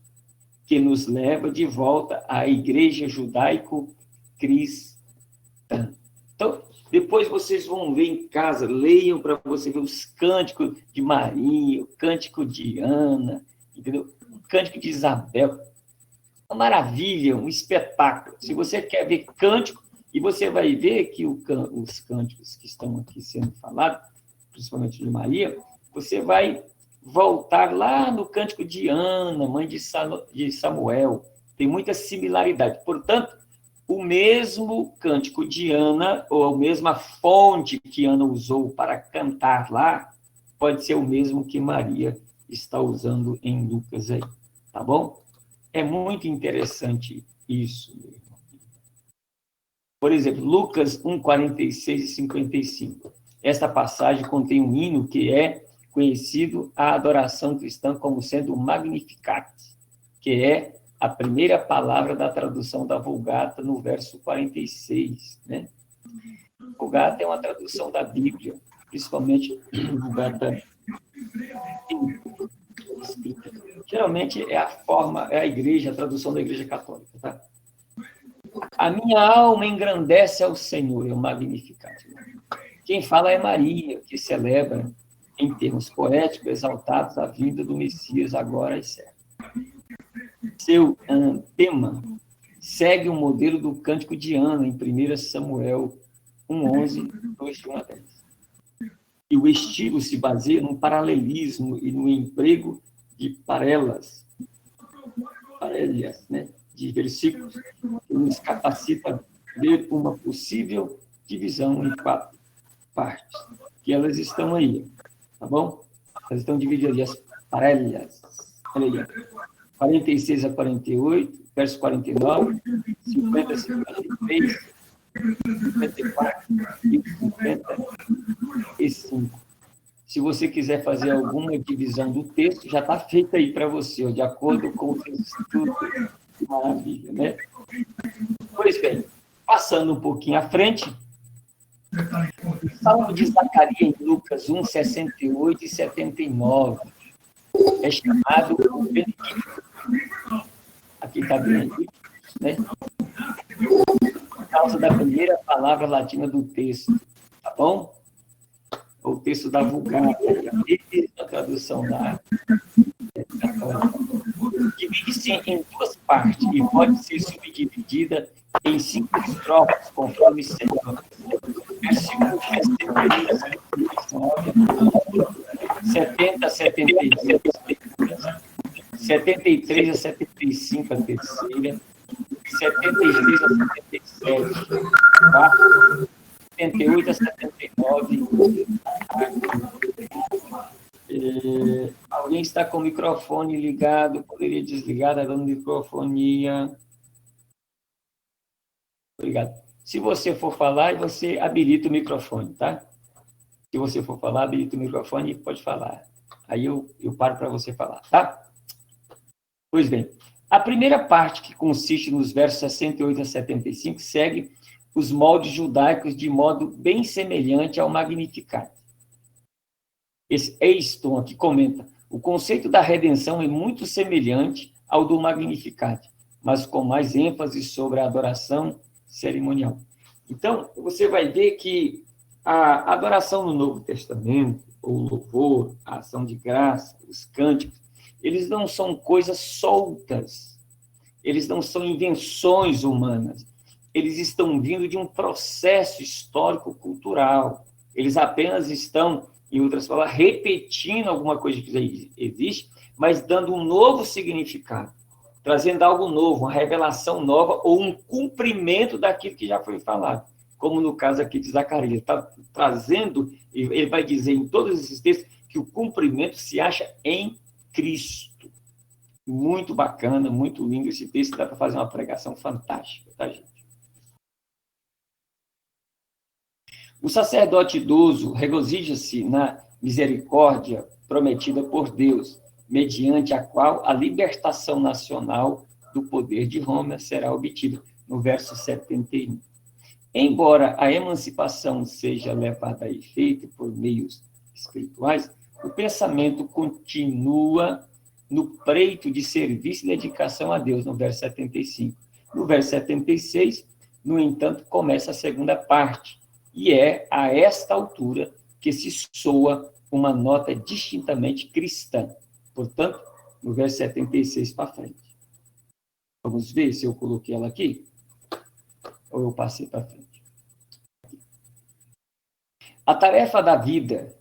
que nos leva de volta à igreja judaico-cristã. Então, depois vocês vão ver em casa, leiam para você ver os cânticos de Maria, o cântico de Ana, entendeu? O cântico de Isabel. Uma maravilha, um espetáculo. Se você quer ver cântico, e você vai ver que os cânticos que estão aqui sendo falados, principalmente de Maria, você vai voltar lá no cântico de Ana, mãe de Samuel. Tem muita similaridade. Portanto, o mesmo cântico de Ana, ou a mesma fonte que Ana usou para cantar lá, pode ser o mesmo que Maria está usando em Lucas aí, tá bom? É muito interessante isso. Por exemplo, Lucas 1, 46 e 55. Esta passagem contém um hino que é conhecido a adoração cristã como sendo o Magnificat, que é a primeira palavra da tradução da Vulgata no verso 46, né? Vulgata é uma tradução da Bíblia, principalmente Vulgata. Geralmente é a igreja, a tradução da igreja católica, tá? A minha alma engrandece ao Senhor, é o Magnificat. Quem fala é Maria, que celebra, em termos poéticos, exaltados, a vinda do Messias agora e sempre. Seu tema segue o modelo do Cântico de Ana, em 1 Samuel 1:11, 2:1-10. E o estilo se baseia no paralelismo e no emprego de parelas parelhas, né, de versículos que nos capacita a ver uma possível divisão em 4 partes, que elas estão aí, tá bom? Elas estão divididas ali, as parelhas. Olha aí, 46 a 48, verso 49, 50 a 53, 54 e 55. Se você quiser fazer alguma divisão do texto, já está feita aí para você, de acordo com o estudo. Maravilha, né? Pois bem, passando um pouquinho à frente, o Salmo de Zacarias em Lucas 1, 68 e 79 é chamado o Benedictus. Aqui está Benedictus, né? Por causa da primeira palavra latina do texto, tá bom? O texto da Vulgata, a tradução da divide-se em 2 partes e pode ser subdividida em 5 estrofes, conforme seja. Versículo 70 a 72, 73 a 75 a terceira, 73 a 77, 4, 78 a 79. Alguém está com o microfone ligado, poderia desligar, está dando microfonia. Obrigado. Se você for falar, você habilita o microfone, tá? Se você for falar, habilita o microfone e pode falar. Aí eu paro para você falar, tá? Pois bem, a primeira parte, que consiste nos versos 68 a 75, segue os moldes judaicos de modo bem semelhante ao Magnificat. Esse Easton aqui comenta: o conceito da redenção é muito semelhante ao do Magnificat, mas com mais ênfase sobre a adoração cerimonial. Então, você vai ver que a adoração no Novo Testamento, o louvor, a ação de graça, os cânticos, eles não são coisas soltas, eles não são invenções humanas, eles estão vindo de um processo histórico-cultural, eles apenas estão, em outras palavras, repetindo alguma coisa que já existe, mas dando um novo significado, trazendo algo novo, uma revelação nova ou um cumprimento daquilo que já foi falado, como no caso aqui de Zacarias. Está trazendo, ele vai dizer em todos esses textos, que o cumprimento se acha em Cristo. Muito bacana, muito lindo esse texto, dá para fazer uma pregação fantástica, tá, gente? O sacerdote idoso regozija-se na misericórdia prometida por Deus, mediante a qual a libertação nacional do poder de Roma será obtida, no verso 71. Embora a emancipação seja levada a efeito por meios espirituais, o pensamento continua no preito de serviço e dedicação a Deus, no verso 75. No verso 76, no entanto, começa a segunda parte, e é a esta altura que se soa uma nota distintamente cristã. Portanto, no verso 76 para frente. Vamos ver se eu coloquei ela aqui, ou eu passei para frente. A tarefa da vida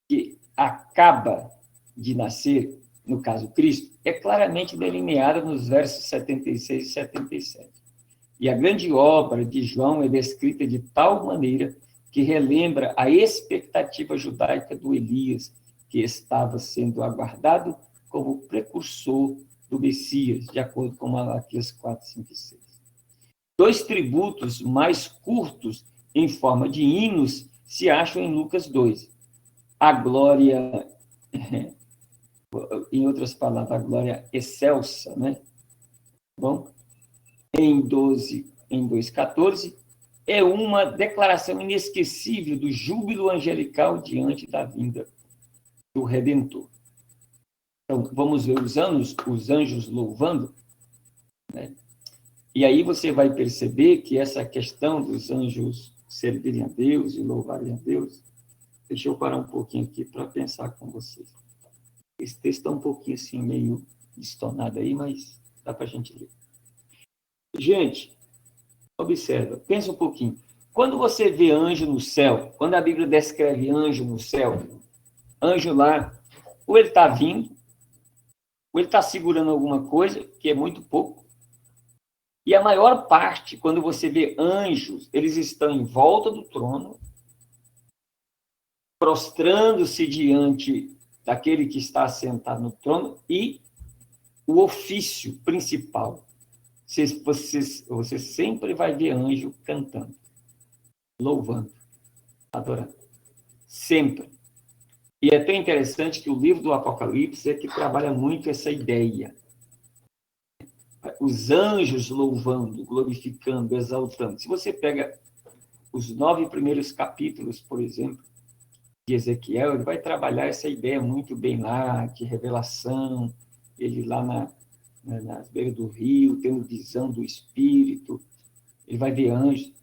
que acaba de nascer, no caso Cristo, é claramente delineada nos versos 76 e 77. E a grande obra de João é descrita de tal maneira que relembra a expectativa judaica do Elias, que estava sendo aguardado como precursor do Messias, de acordo com Malaquias 4, 5 e 6. 2 tributos mais curtos, em forma de hinos, se acham em Lucas 2. A glória, em outras palavras, a glória excelsa, né? Bom, em 2,14, é uma declaração inesquecível do júbilo angelical diante da vinda do Redentor. Então, vamos ver os anjos louvando, né? E aí você vai perceber que essa questão dos anjos servirem a Deus e louvarem a Deus, deixa eu parar um pouquinho aqui para pensar com vocês. Esse texto está um pouquinho assim, meio distornado aí, mas dá para a gente ler. Gente, observa, pensa um pouquinho. Quando você vê anjo no céu, quando a Bíblia descreve anjo no céu, anjo lá, ou ele está vindo, ou ele está segurando alguma coisa, que é muito pouco. E a maior parte, quando você vê anjos, eles estão em volta do trono, prostrando-se diante daquele que está sentado no trono, e o ofício principal. Você sempre vai ver anjo cantando, louvando, adorando. Sempre. E é até interessante que o livro do Apocalipse é que trabalha muito essa ideia. Os anjos louvando, glorificando, exaltando. Se você pega os 9 primeiros capítulos, por exemplo, de Ezequiel, ele vai trabalhar essa ideia muito bem lá, de revelação, ele lá nas beiras do rio, tendo visão do Espírito, ele vai ver anjos.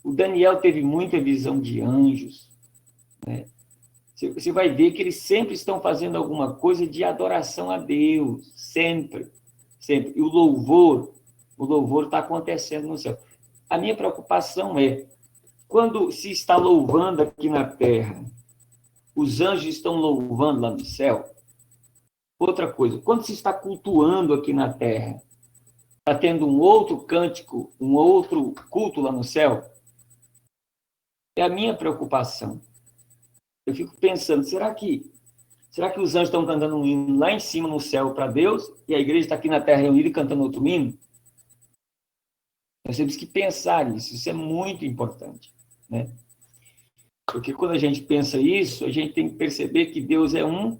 O Daniel teve muita visão de anjos, né? Você vai ver que eles sempre estão fazendo alguma coisa de adoração a Deus, sempre, sempre. E o louvor está acontecendo no céu. A minha preocupação é, quando se está louvando aqui na terra, os anjos estão louvando lá no céu. Outra coisa, quando se está cultuando aqui na terra, está tendo um outro cântico, um outro culto lá no céu, é a minha preocupação. Eu fico pensando, será que os anjos estão cantando um hino lá em cima no céu para Deus e a igreja está aqui na terra reunida e cantando outro hino? Nós temos que pensar nisso, isso é muito importante, né? Porque quando a gente pensa isso, a gente tem que perceber que Deus é um,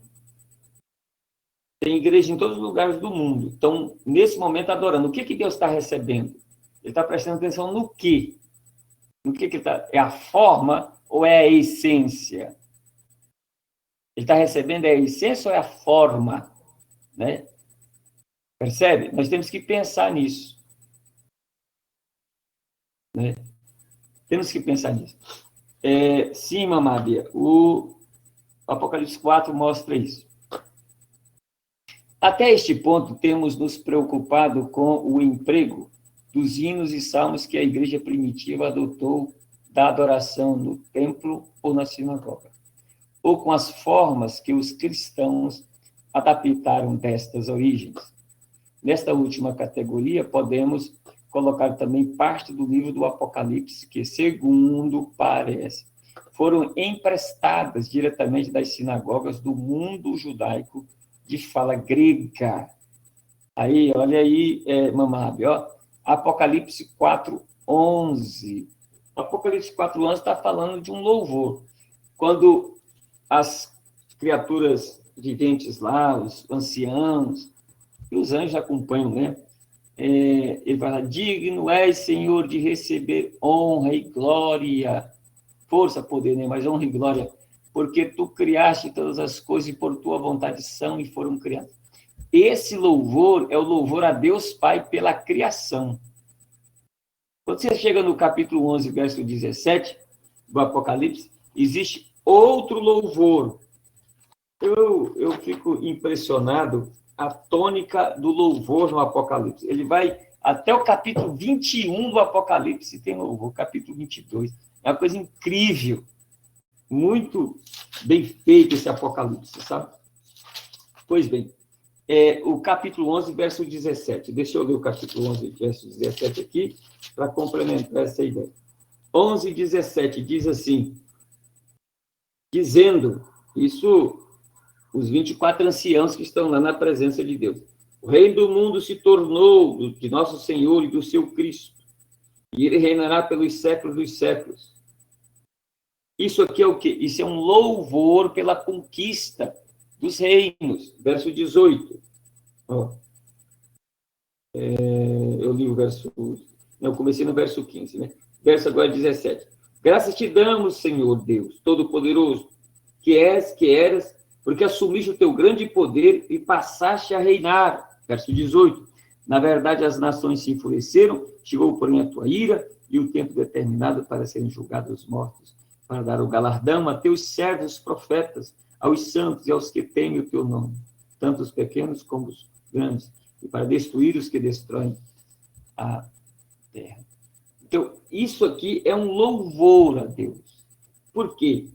tem igreja em todos os lugares do mundo. Então, nesse momento, adorando. O que Deus está recebendo? Ele está prestando atenção no quê? No que ele está? É a forma ou é a essência? Ele está recebendo a essência ou é a forma? Né? Percebe? Nós temos que pensar nisso. Né? Temos que pensar nisso. Sim, Mamábia, o Apocalipse 4 mostra isso. Até este ponto, temos nos preocupado com o emprego dos hinos e salmos que a igreja primitiva adotou da adoração no templo ou na sinagoga, ou com as formas que os cristãos adaptaram destas origens. Nesta última categoria, podemos colocar também parte do livro do Apocalipse, que, segundo parece, foram emprestadas diretamente das sinagogas do mundo judaico de fala grega. Aí, olha aí, Mamabe, ó, Apocalipse 4:11. Apocalipse 4:11 está falando de um louvor. Quando as criaturas viventes lá, os anciãos, e os anjos acompanham, né? Ele fala, digno és, Senhor, de receber honra e glória, força, poder, né? Mas honra e glória, porque tu criaste todas as coisas e por tua vontade são e foram criadas. Esse louvor é o louvor a Deus Pai pela criação. Quando você chega no capítulo 11, verso 17 do Apocalipse, existe outro louvor. Eu fico impressionado a tônica do louvor no Apocalipse. Ele vai até o capítulo 21 do Apocalipse, tem louvor, capítulo 22. É uma coisa incrível. Muito bem feito esse Apocalipse, sabe? Pois bem, o capítulo 11, verso 17. Deixa eu ler o capítulo 11, verso 17 aqui, para complementar essa ideia. 11, 17, diz assim, dizendo, isso, os 24 anciãos que estão lá na presença de Deus. O reino do mundo se tornou de nosso Senhor e do seu Cristo, e ele reinará pelos séculos dos séculos. Isso aqui é o quê? Isso é um louvor pela conquista dos reinos. Verso 18. Ó. Eu li o verso... Não, eu comecei no verso 15, né? Verso agora 17. Graças te damos, Senhor Deus, Todo-Poderoso, que eras, porque assumiste o teu grande poder e passaste a reinar. Verso 18. Na verdade, as nações se enfureceram, chegou, porém, a tua ira e o tempo determinado para serem julgados os mortos, para dar o galardão a teus servos profetas, aos santos e aos que temem o teu nome, tanto os pequenos como os grandes, e para destruir os que destroem a terra. Então, isso aqui é um louvor a Deus. Por quê?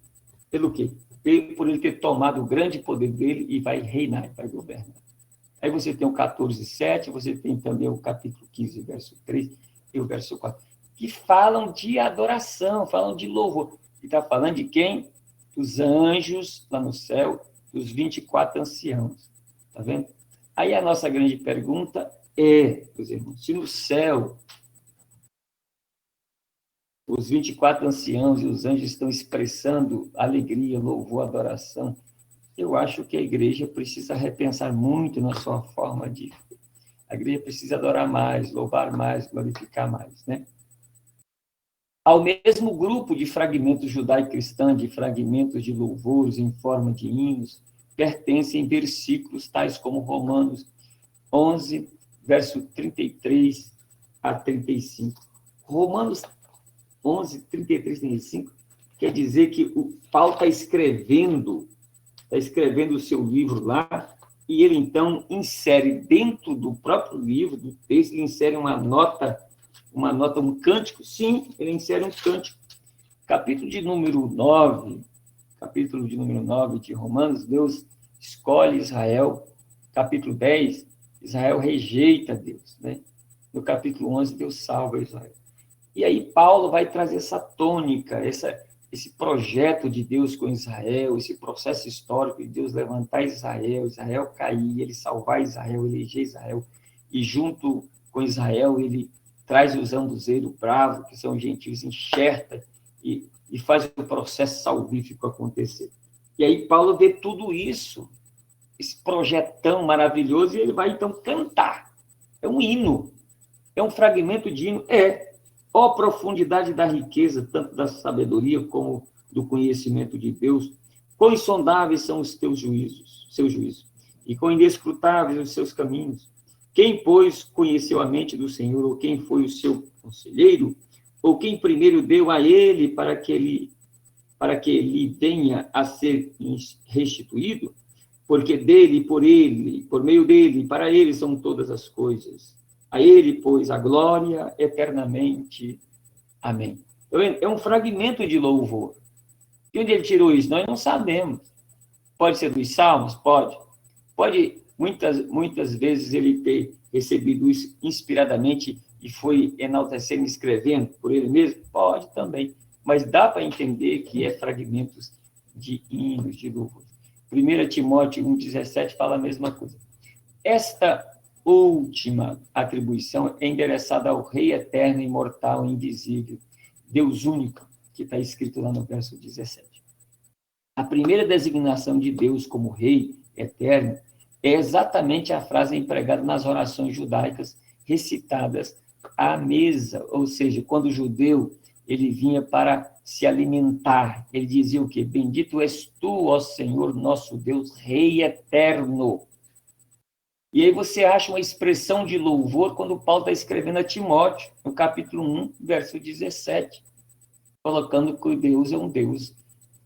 Pelo quê? Por ele ter tomado o grande poder dele e vai reinar, vai governar. Aí você tem o 14:7, você tem também o capítulo 15, verso 3 e o verso 4, que falam de adoração, falam de louvor. E está falando de quem? Dos anjos lá no céu, dos 24 anciãos. Está vendo? Aí a nossa grande pergunta é, meus irmãos, se no céu os 24 anciãos e os anjos estão expressando alegria, louvor, adoração, eu acho que a igreja precisa repensar muito na sua forma de... A igreja precisa adorar mais, louvar mais, glorificar mais, né? Ao mesmo grupo de fragmentos judaico-cristãs, de fragmentos de louvores em forma de hinos, pertencem versículos tais como Romanos 11, verso 33 a 35. Romanos 11, 33 a 35 quer dizer que o Paulo está escrevendo o seu livro lá, e ele, então, insere dentro do próprio livro, do texto, ele insere um cântico, sim, ele insere um cântico. Capítulo de número 9 de Romanos, Deus escolhe Israel. Capítulo 10, Israel rejeita Deus, né? No capítulo 11, Deus salva Israel. E aí Paulo vai trazer essa tônica, esse projeto de Deus com Israel, esse processo histórico de Deus levantar Israel, Israel cair, ele salvar Israel, eleger Israel, e junto com Israel ele traz os ambuzeiros bravos, que são gentios, enxerta e faz o processo salvífico acontecer. E aí Paulo vê tudo isso, esse projetão maravilhoso, e ele vai então cantar. É um hino, é um fragmento de hino, ó profundidade da riqueza, tanto da sabedoria como do conhecimento de Deus, quão insondáveis são os teus juízos, seus juízos, e quão inescrutáveis os seus caminhos. Quem, pois, conheceu a mente do Senhor, ou quem foi o seu conselheiro, ou quem primeiro deu a ele para que ele venha a ser restituído? Porque dele, por ele, por meio dele, para ele são todas as coisas. A ele, pois, a glória eternamente. Amém. É um fragmento de louvor. De onde ele tirou isso? Nós não sabemos. Pode ser dos Salmos? Pode. Pode, muitas vezes, ele ter recebido isso inspiradamente e foi enaltecendo, escrevendo por ele mesmo? Pode também. Mas dá para entender que é fragmentos de hinos, de louvor. 1 Timóteo 1,17 fala a mesma coisa. Esta última atribuição é endereçada ao Rei eterno, imortal, invisível, Deus único, que está escrito lá no verso 17. A primeira designação de Deus como Rei eterno é exatamente a frase empregada nas orações judaicas recitadas à mesa, ou seja, quando o judeu ele vinha para se alimentar, ele dizia o quê? Bendito és tu, ó Senhor, nosso Deus, Rei eterno. E aí você acha uma expressão de louvor quando Paulo está escrevendo a Timóteo, no capítulo 1, verso 17, colocando que Deus é um Deus,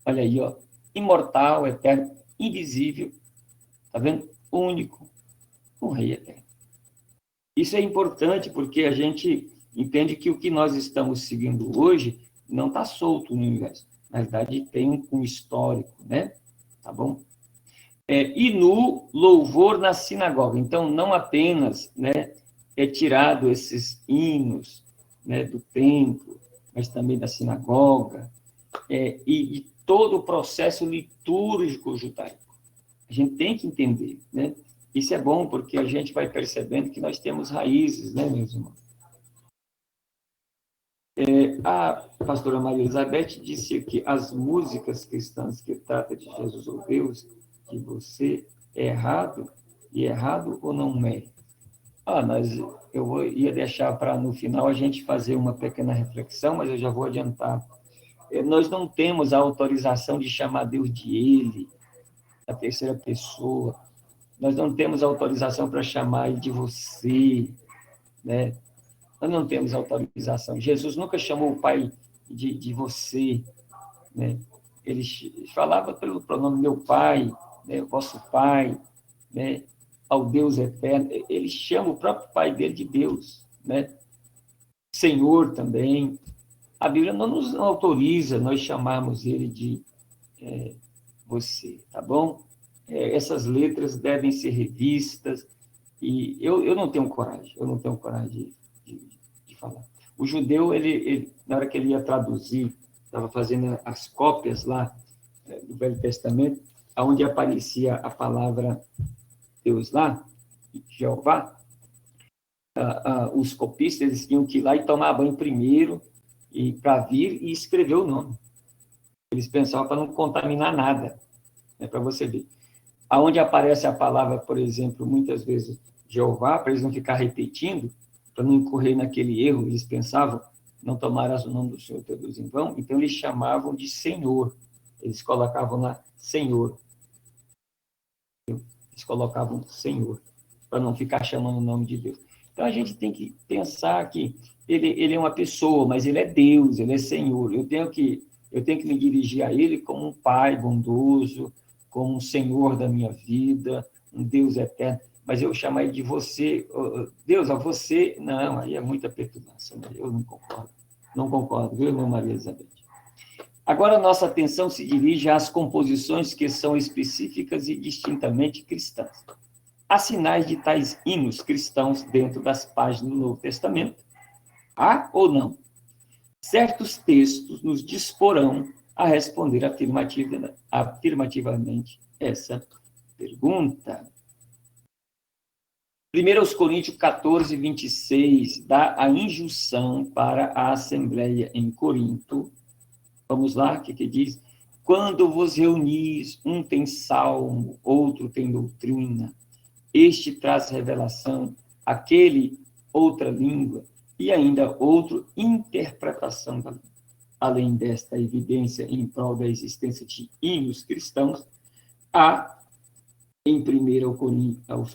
olha aí, ó, imortal, eterno, invisível, tá vendo? Único, um Rei eterno. Isso é importante porque a gente entende que o que nós estamos seguindo hoje não está solto no universo. Na verdade, tem um histórico, né? Tá bom? E no louvor na sinagoga. Então, não apenas, né, é tirado esses hinos, né, do templo, mas também da sinagoga, e todo o processo litúrgico judaico. A gente tem que entender, né? Isso é bom porque a gente vai percebendo que nós temos raízes, né, meus irmãos? A pastora Maria Elizabeth disse que as músicas cristãs que tratam de Jesus ou Deus, que você é errado, e errado ou não é? Ia deixar para, no final, a gente fazer uma pequena reflexão, mas eu já vou adiantar. Nós não temos a autorização de chamar Deus de Ele, a terceira pessoa. Nós não temos autorização para chamar Ele de você, né? Nós não temos autorização. Jesus nunca chamou o Pai de você, né? Ele falava pelo pronome meu Pai, né? Vosso Pai, né? Ao Deus eterno. Ele chama o próprio Pai dele de Deus, né? Senhor também. A Bíblia não nos autoriza nós chamarmos ele de você, tá bom? Essas letras devem ser revistas, E eu não tenho coragem, de falar. O judeu, na hora que ele ia traduzir, estava fazendo as cópias lá do Velho Testamento, onde aparecia a palavra Deus lá, Jeová, os copistas eles tinham que ir lá e tomar banho primeiro, e para vir e escrever o nome. Eles pensavam para não contaminar nada, né, para você ver. Aonde aparece a palavra, por exemplo, muitas vezes Jeová, para eles não ficar repetindo, para não incorrer naquele erro, eles pensavam, não tomarás o nome do Senhor teu Deus em vão, então eles chamavam de Senhor, eles colocavam lá Senhor, para não ficar chamando o nome de Deus. Então a gente tem que pensar que ele é uma pessoa, mas ele é Deus, ele é Senhor. Eu tenho que me dirigir a ele como um pai bondoso, como um Senhor da minha vida, um Deus eterno. Mas eu chamar ele de você, Deus, a você, não, aí é muita perturbação. Eu não concordo. Não concordo, viu, irmã Maria Elizabeth? Agora, nossa atenção se dirige às composições que são específicas e distintamente cristãs. Há sinais de tais hinos cristãos dentro das páginas do Novo Testamento? Há ou não? Certos textos nos disporão a responder afirmativamente essa pergunta. 1 Coríntios 14, 26, dá a injunção para a Assembleia em Corinto. Vamos lá, o que diz? Quando vos reunis, um tem salmo, outro tem doutrina, este traz revelação, aquele outra língua, e ainda outro interpretação da língua. Além desta evidência em prol da existência de hinos cristãos, há em 1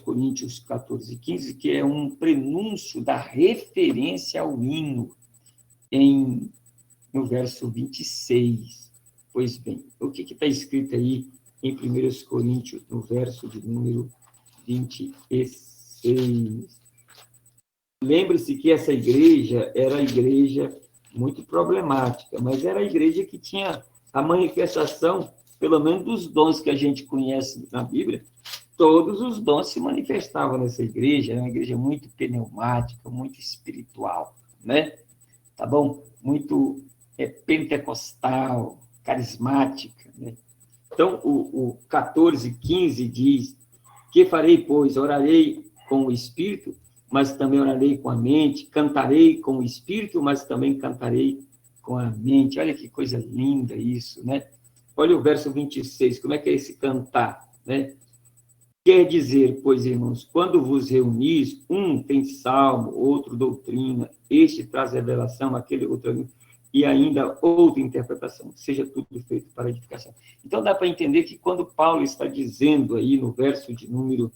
Coríntios 14, 15, que é um prenúncio da referência ao hino no verso 26. Pois bem, o que está escrito aí em 1 Coríntios, no verso de número 26? Lembre-se que essa igreja era a igreja muito problemática, mas era a igreja que tinha a manifestação, pelo menos dos dons que a gente conhece na Bíblia, todos os dons se manifestavam nessa igreja, era uma igreja muito pneumática, muito espiritual, né? Tá bom? Muito pentecostal, carismática, né? Então, o 14, 15 diz, que farei, pois? Orarei com o Espírito, mas também orarei com a mente, cantarei com o Espírito, mas também cantarei com a mente. Olha que coisa linda isso, né? Olha o verso 26, como é que é esse cantar, né? Quer dizer, pois, irmãos, quando vos reunis, um tem salmo, outro doutrina, este traz revelação, aquele outro, e ainda outra interpretação, seja tudo feito para edificação. Então, dá para entender que quando Paulo está dizendo aí no verso de número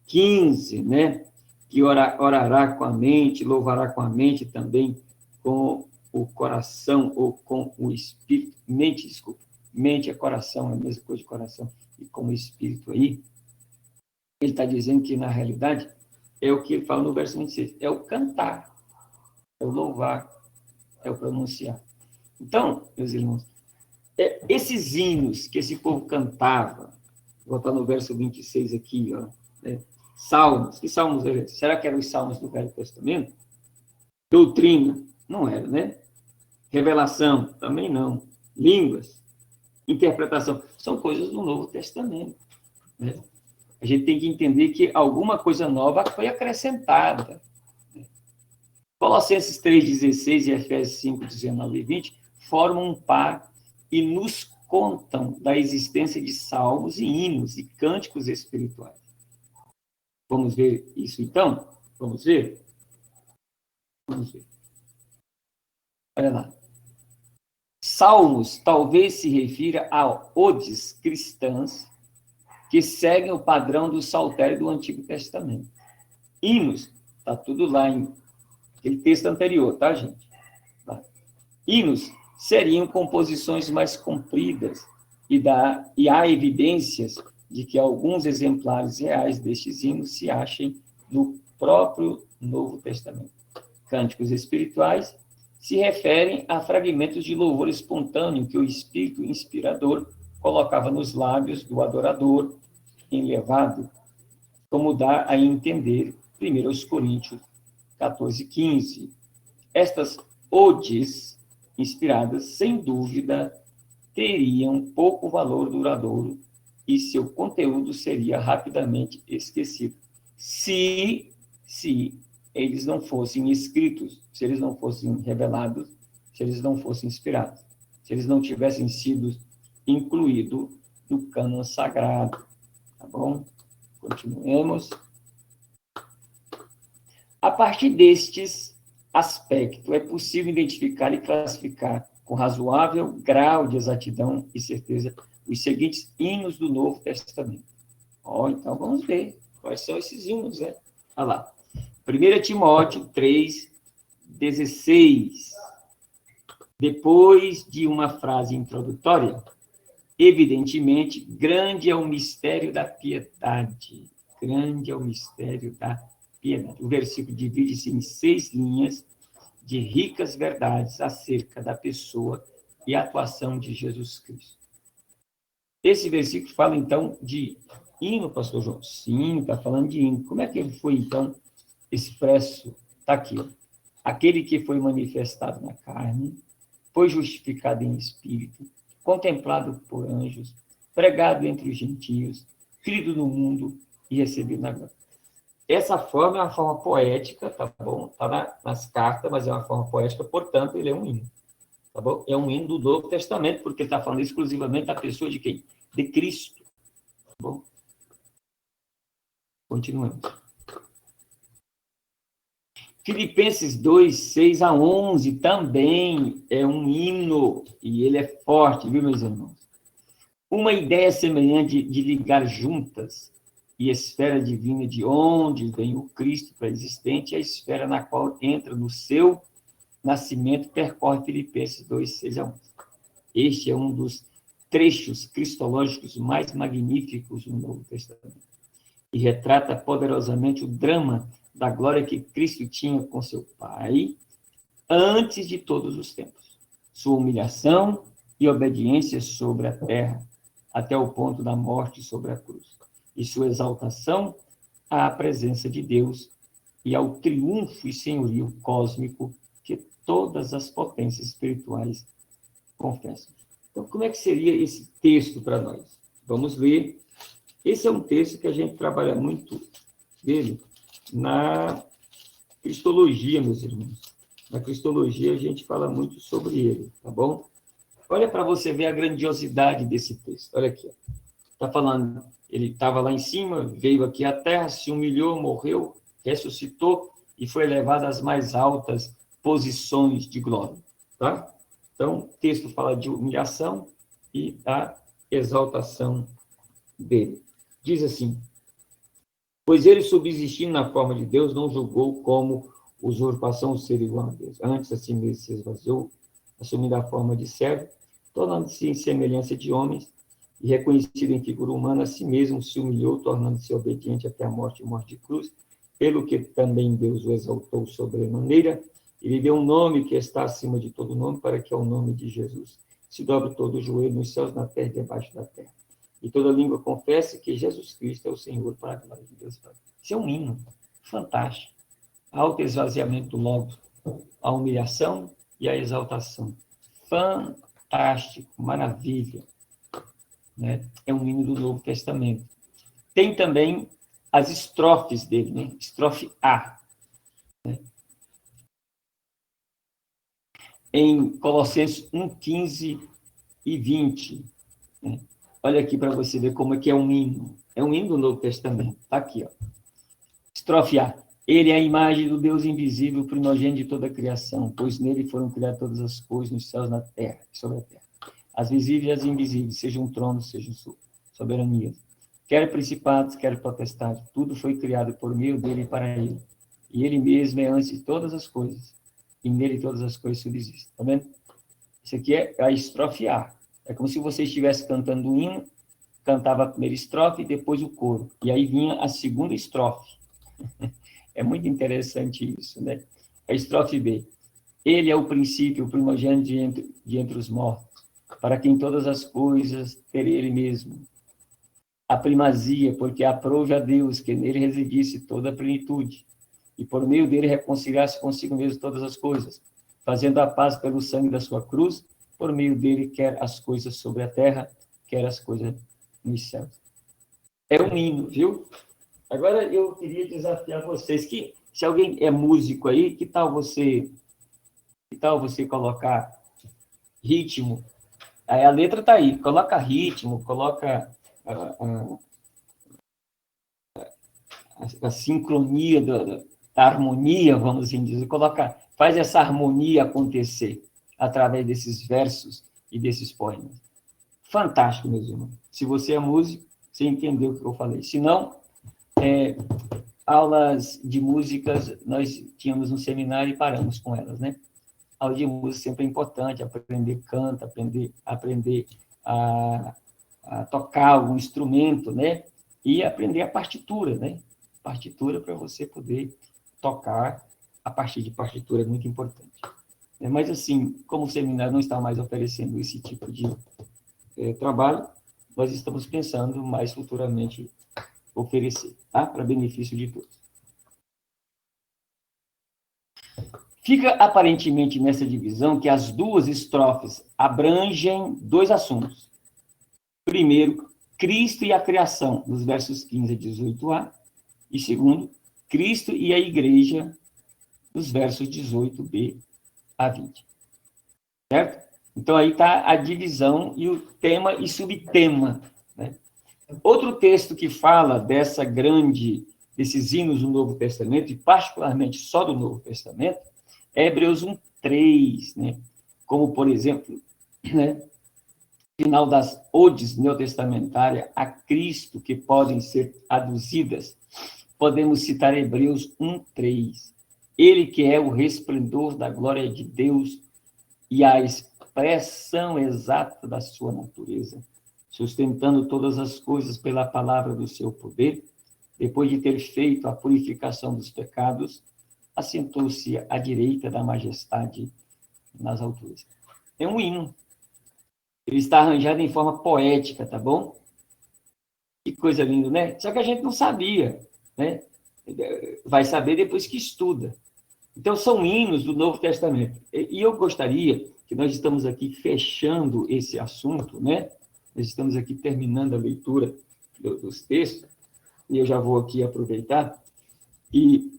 15, né, que orará com a mente, louvará com a mente também, com o coração ou com o espírito, mente é coração, é a mesma coisa de coração, e com o espírito aí, ele está dizendo que, na realidade, é o que ele fala no verso 26, é o cantar, é o louvar, é o pronunciar. Então, meus irmãos, esses hinos que esse povo cantava, vou botar no verso 26 aqui, ó, né? Salmos, que salmos eram? Será que eram os salmos do Velho Testamento? Doutrina, não era, né? Revelação, também não. Línguas, interpretação, são coisas do Novo Testamento, né? A gente tem que entender que alguma coisa nova foi acrescentada. Colossenses 3,16 e Efésios 5, 19 e 20 formam um par e nos contam da existência de salmos e hinos e cânticos espirituais. Vamos ver isso, então? Vamos ver? Vamos ver. Olha lá. Salmos talvez se refira a odes cristãs que seguem o padrão do saltério do Antigo Testamento. Hinos, está tudo lá em aquele texto anterior, tá, gente? Tá. Hinos seriam composições mais compridas e há evidências de que alguns exemplares reais destes hinos se achem no próprio Novo Testamento. Cânticos espirituais se referem a fragmentos de louvor espontâneo que o Espírito inspirador colocava nos lábios do adorador, enlevado como dá a entender 1 Coríntios 14:15. Estas odes inspiradas, sem dúvida, teriam pouco valor duradouro e seu conteúdo seria rapidamente esquecido. Se eles não fossem escritos, se eles não fossem revelados, se eles não fossem inspirados, se eles não tivessem sido incluídos no cânon sagrado. Tá bom? Continuemos. A partir destes aspectos, é possível identificar e classificar com razoável grau de exatidão e certeza os seguintes hinos do Novo Testamento. Então, vamos ver quais são esses hinos, né? Olha lá. 1 Timóteo 3:16. Depois de uma frase introdutória, evidentemente, grande é o mistério da piedade. Grande é o mistério da piedade. O versículo divide-se em 6 linhas de ricas verdades acerca da pessoa e atuação de Jesus Cristo. Esse versículo fala, então, de hino, pastor João? Sim, está falando de hino. Como é que ele foi, então, expresso? Está aqui, ó. Aquele que foi manifestado na carne, foi justificado em espírito, contemplado por anjos, pregado entre os gentios, crido no mundo e recebido na glória. Essa forma é uma forma poética, tá bom? Está nas cartas, mas é uma forma poética, portanto, ele é um hino. Tá bom? É um hino do Novo Testamento, porque está falando exclusivamente da pessoa de quem? De Cristo. Tá bom? Continuamos. Filipenses 2:6-11 também é um hino, e ele é forte, viu, meus irmãos? Uma ideia semelhante de ligar juntas e esfera divina de onde vem o Cristo pré-existente, a esfera na qual entra no seu nascimento, percorre Filipenses 2:6-11. Este é um dos trechos cristológicos mais magníficos do Novo Testamento e retrata poderosamente o drama da glória que Cristo tinha com seu Pai antes de todos os tempos. Sua humilhação e obediência sobre a terra, até o ponto da morte sobre a cruz. E sua exaltação à presença de Deus e ao triunfo e senhorio cósmico que todas as potências espirituais confessam. Então, como é que seria esse texto para nós? Vamos ler. Esse é um texto que a gente trabalha muito dele na cristologia, meus irmãos. Na cristologia, a gente fala muito sobre ele, tá bom? Olha para você ver a grandiosidade desse texto. Olha aqui. Está falando, ele estava lá em cima, veio aqui à terra, se humilhou, morreu, ressuscitou e foi elevado às mais altas posições de glória. Tá? Então, o texto fala de humilhação e da exaltação dele. Diz assim: pois ele, subsistindo na forma de Deus, não julgou como usurpação ser igual a Deus. Antes, a si mesmo se esvaziou, assumindo a forma de servo, tornando-se em semelhança de homens, e reconhecido em figura humana, a si mesmo se humilhou, tornando-se obediente até a morte e morte de cruz, pelo que também Deus o exaltou sobremaneira, e lhe deu um nome que está acima de todo nome, para que ao nome de Jesus se dobre todo o joelho nos céus, na terra e debaixo da terra. E toda língua confesse que Jesus Cristo é o Senhor, para a glória de Deus. Isso é um hino fantástico. Autoesvaziamento do Logos, a humilhação e a exaltação. Fantástico, maravilha. Né? É um hino do Novo Testamento. Tem também as estrofes dele, né? Estrofe A. Né? Em Colossenses 1:15 e 20. Né? Olha aqui para você ver como é que é um hino. É um hino do Novo Testamento. Está aqui, ó. Estrofe A. Ele é a imagem do Deus invisível, primogênito de toda a criação, pois nele foram criadas todas as coisas nos céus, na terra e sobre a terra. As visíveis e as invisíveis, sejam tronos, sejam soberanias. Quer principados, quer potestades, tudo foi criado por meio dele e para ele. E ele mesmo é antes de todas as coisas, e nele todas as coisas subsistem. Está vendo? Isso aqui é a estrofe A. É como se você estivesse cantando um hino, cantava a primeira estrofe e depois o coro. E aí vinha a segunda estrofe. É muito interessante isso, né? A estrofe B. Ele é o princípio, o primogênito de entre os mortos, para quem todas as coisas ter ele mesmo. a primazia, porque aprouve a Deus que nele residisse toda a plenitude, e por meio dele reconciliasse consigo mesmo todas as coisas, fazendo a paz pelo sangue da sua cruz, por meio dele, quer as coisas sobre a terra, quer as coisas nos céus. É um hino, viu? Agora eu queria desafiar vocês que, se alguém é músico aí, que tal você colocar ritmo? Aí a letra está aí, coloca ritmo, coloca a sincronia da harmonia, vamos assim dizer, faz essa harmonia acontecer através desses versos e desses poemas. Fantástico, meus irmãos. Se você é músico, você entendeu o que eu falei. Se não, aulas de músicas, nós tínhamos um seminário e paramos com elas, né? Aula de música sempre é importante, aprender canto, aprender a tocar algum instrumento, né? E aprender a partitura, né? Partitura para você poder tocar a partir de partitura é muito importante. Mas, assim, como o seminário não está mais oferecendo esse tipo de trabalho, nós estamos pensando mais futuramente oferecer, tá? Para benefício de todos. Fica aparentemente nessa divisão que as duas estrofes abrangem dois assuntos. Primeiro, Cristo e a criação, nos versos 15 a 18a, e segundo, Cristo e a igreja, nos versos 18b a 20. Certo? Então, aí está a divisão e o tema e subtema, né? Outro texto que fala desses hinos do Novo Testamento, e particularmente só do Novo Testamento, é Hebreus 1:3, né? Como, por exemplo, né, final das odes neotestamentárias a Cristo, que podem ser aduzidas, podemos citar Hebreus 1:3. Ele que é o resplendor da glória de Deus e a expressão exata da sua natureza, sustentando todas as coisas pela palavra do seu poder, depois de ter feito a purificação dos pecados, assentou-se à direita da majestade nas alturas. É um hino. Ele está arranjado em forma poética, tá bom? Que coisa linda, né? Só que a gente não sabia, né? Vai saber depois que estuda. Então, são hinos do Novo Testamento. E eu gostaria que nós estamos aqui fechando esse assunto, né? Nós estamos aqui terminando a leitura dos textos, e eu já vou aqui aproveitar, e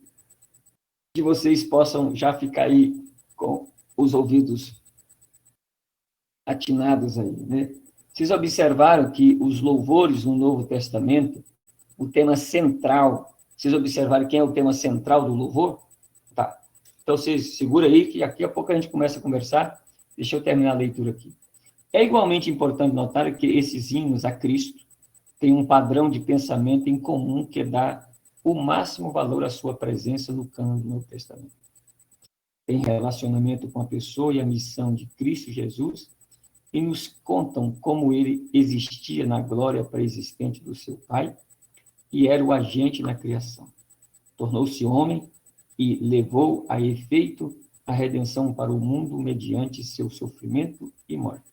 que vocês possam já ficar aí com os ouvidos atinados aí, né? Vocês observaram que os louvores no Novo Testamento, o tema central, vocês observaram quem é o tema central do louvor? Tá. Então, vocês segura aí, que daqui a pouco a gente começa a conversar. Deixa eu terminar a leitura aqui. É igualmente importante notar que esses hinos a Cristo têm um padrão de pensamento em comum que dá o máximo valor à sua presença no cânon do Novo Testamento. Tem relacionamento com a pessoa e a missão de Cristo Jesus e nos contam como ele existia na glória pré-existente do seu Pai e era o agente na criação. Tornou-se homem e levou a efeito a redenção para o mundo mediante seu sofrimento e morte.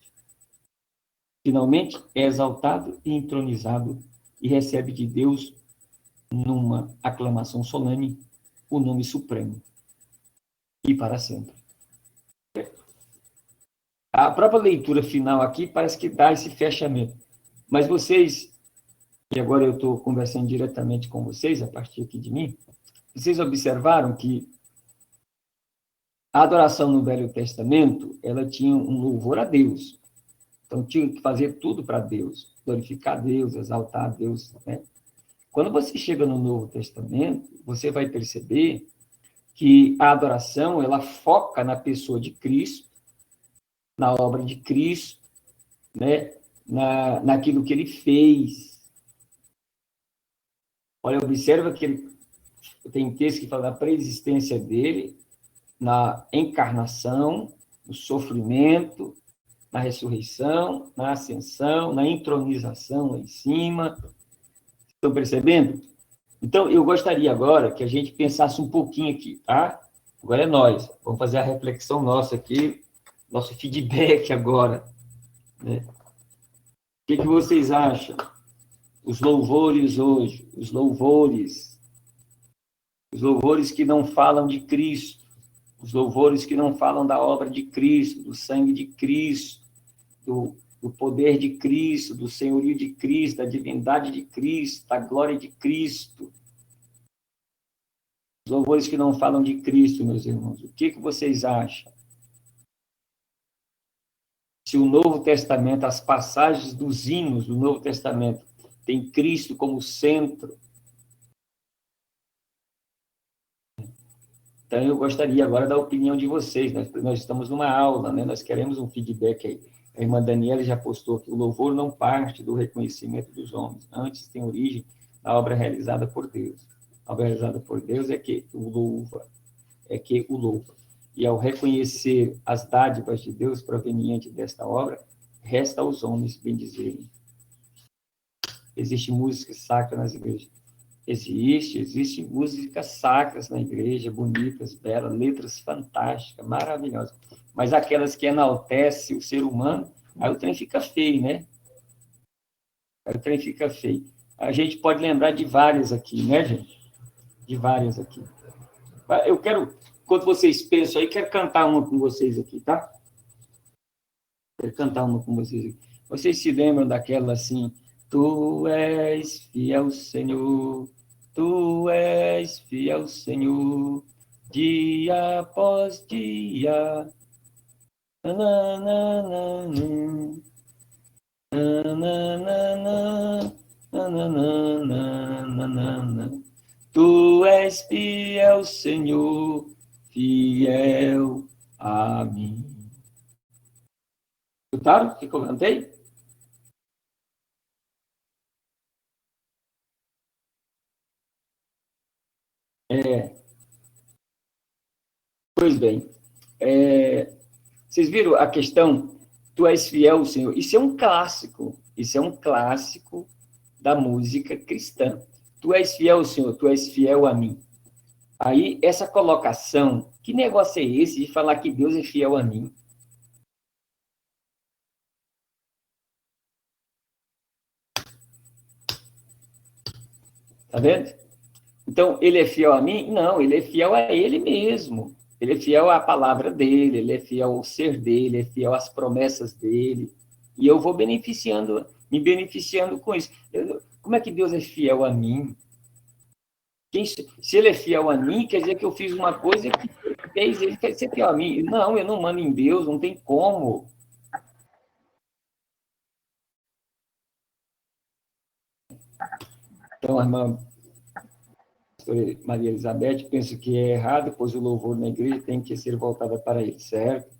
Finalmente, é exaltado e entronizado e recebe de Deus, numa aclamação solene, o nome supremo e para sempre. A própria leitura final aqui parece que dá esse fechamento. Mas vocês, e agora eu estou conversando diretamente com vocês, a partir aqui de mim, vocês observaram que a adoração no Velho Testamento, ela tinha um louvor a Deus. Então, tinha que fazer tudo para Deus, glorificar Deus, exaltar Deus, né? Quando você chega no Novo Testamento, você vai perceber que a adoração, ela foca na pessoa de Cristo, na obra de Cristo, né? Naquilo que ele fez. Olha, observa que tem texto que fala da preexistência dele, na encarnação, no sofrimento, na ressurreição, na ascensão, na entronização lá em cima. Estão percebendo? Então, eu gostaria agora que a gente pensasse um pouquinho aqui, tá? Agora é nós. Vamos fazer a reflexão nossa aqui, nosso feedback agora, né? O que vocês acham? Os louvores hoje, os louvores que não falam de Cristo, os louvores que não falam da obra de Cristo, do sangue de Cristo, do poder de Cristo, do senhorio de Cristo, da divindade de Cristo, da glória de Cristo. Os louvores que não falam de Cristo, meus irmãos. O que vocês acham? Se o Novo Testamento, as passagens dos hinos do Novo Testamento, tem Cristo como centro. Então, eu gostaria agora da opinião de vocês. Nós estamos numa aula, né? Nós queremos um feedback aí. A irmã Daniela já postou que o louvor não parte do reconhecimento dos homens, antes tem origem da obra realizada por Deus. A obra realizada por Deus é que o louva. E ao reconhecer as dádivas de Deus provenientes desta obra, resta aos homens bendizerem. Existe música sacra nas igrejas? Existe músicas sacras na igreja, bonitas, belas, letras fantásticas, maravilhosas. Mas aquelas que enaltecem o ser humano, aí o trem fica feio, né? Aí o trem fica feio. A gente pode lembrar de várias aqui, né, gente? De várias aqui. Eu quero, enquanto vocês pensam aí, quero cantar uma com vocês aqui, tá? Quero cantar uma com vocês aqui. Vocês se lembram daquela assim, Tu és fiel, Senhor, Tu és fiel, Senhor, dia após dia. Nananana, nananana, nananana. Tu és fiel, Senhor, fiel a mim. Escutaram o que eu cantei? Pois bem, vocês viram a questão, tu és fiel, Senhor? Isso é um clássico da música cristã. Tu és fiel, Senhor, tu és fiel a mim. Aí, essa colocação, que negócio é esse de falar que Deus é fiel a mim? Tá vendo? Então, ele é fiel a mim? Não, ele é fiel a ele mesmo. Ele é fiel à palavra dele, ele é fiel ao ser dele, é fiel às promessas dele. E eu vou me beneficiando com isso. Como é que Deus é fiel a mim? Se ele é fiel a mim, quer dizer que eu fiz uma coisa que fez ele quer ser fiel a mim. Não, eu não mando em Deus, não tem como. Então, a irmã Maria Elizabeth pensa que é errado, pois o louvor na igreja tem que ser voltado para ele, certo?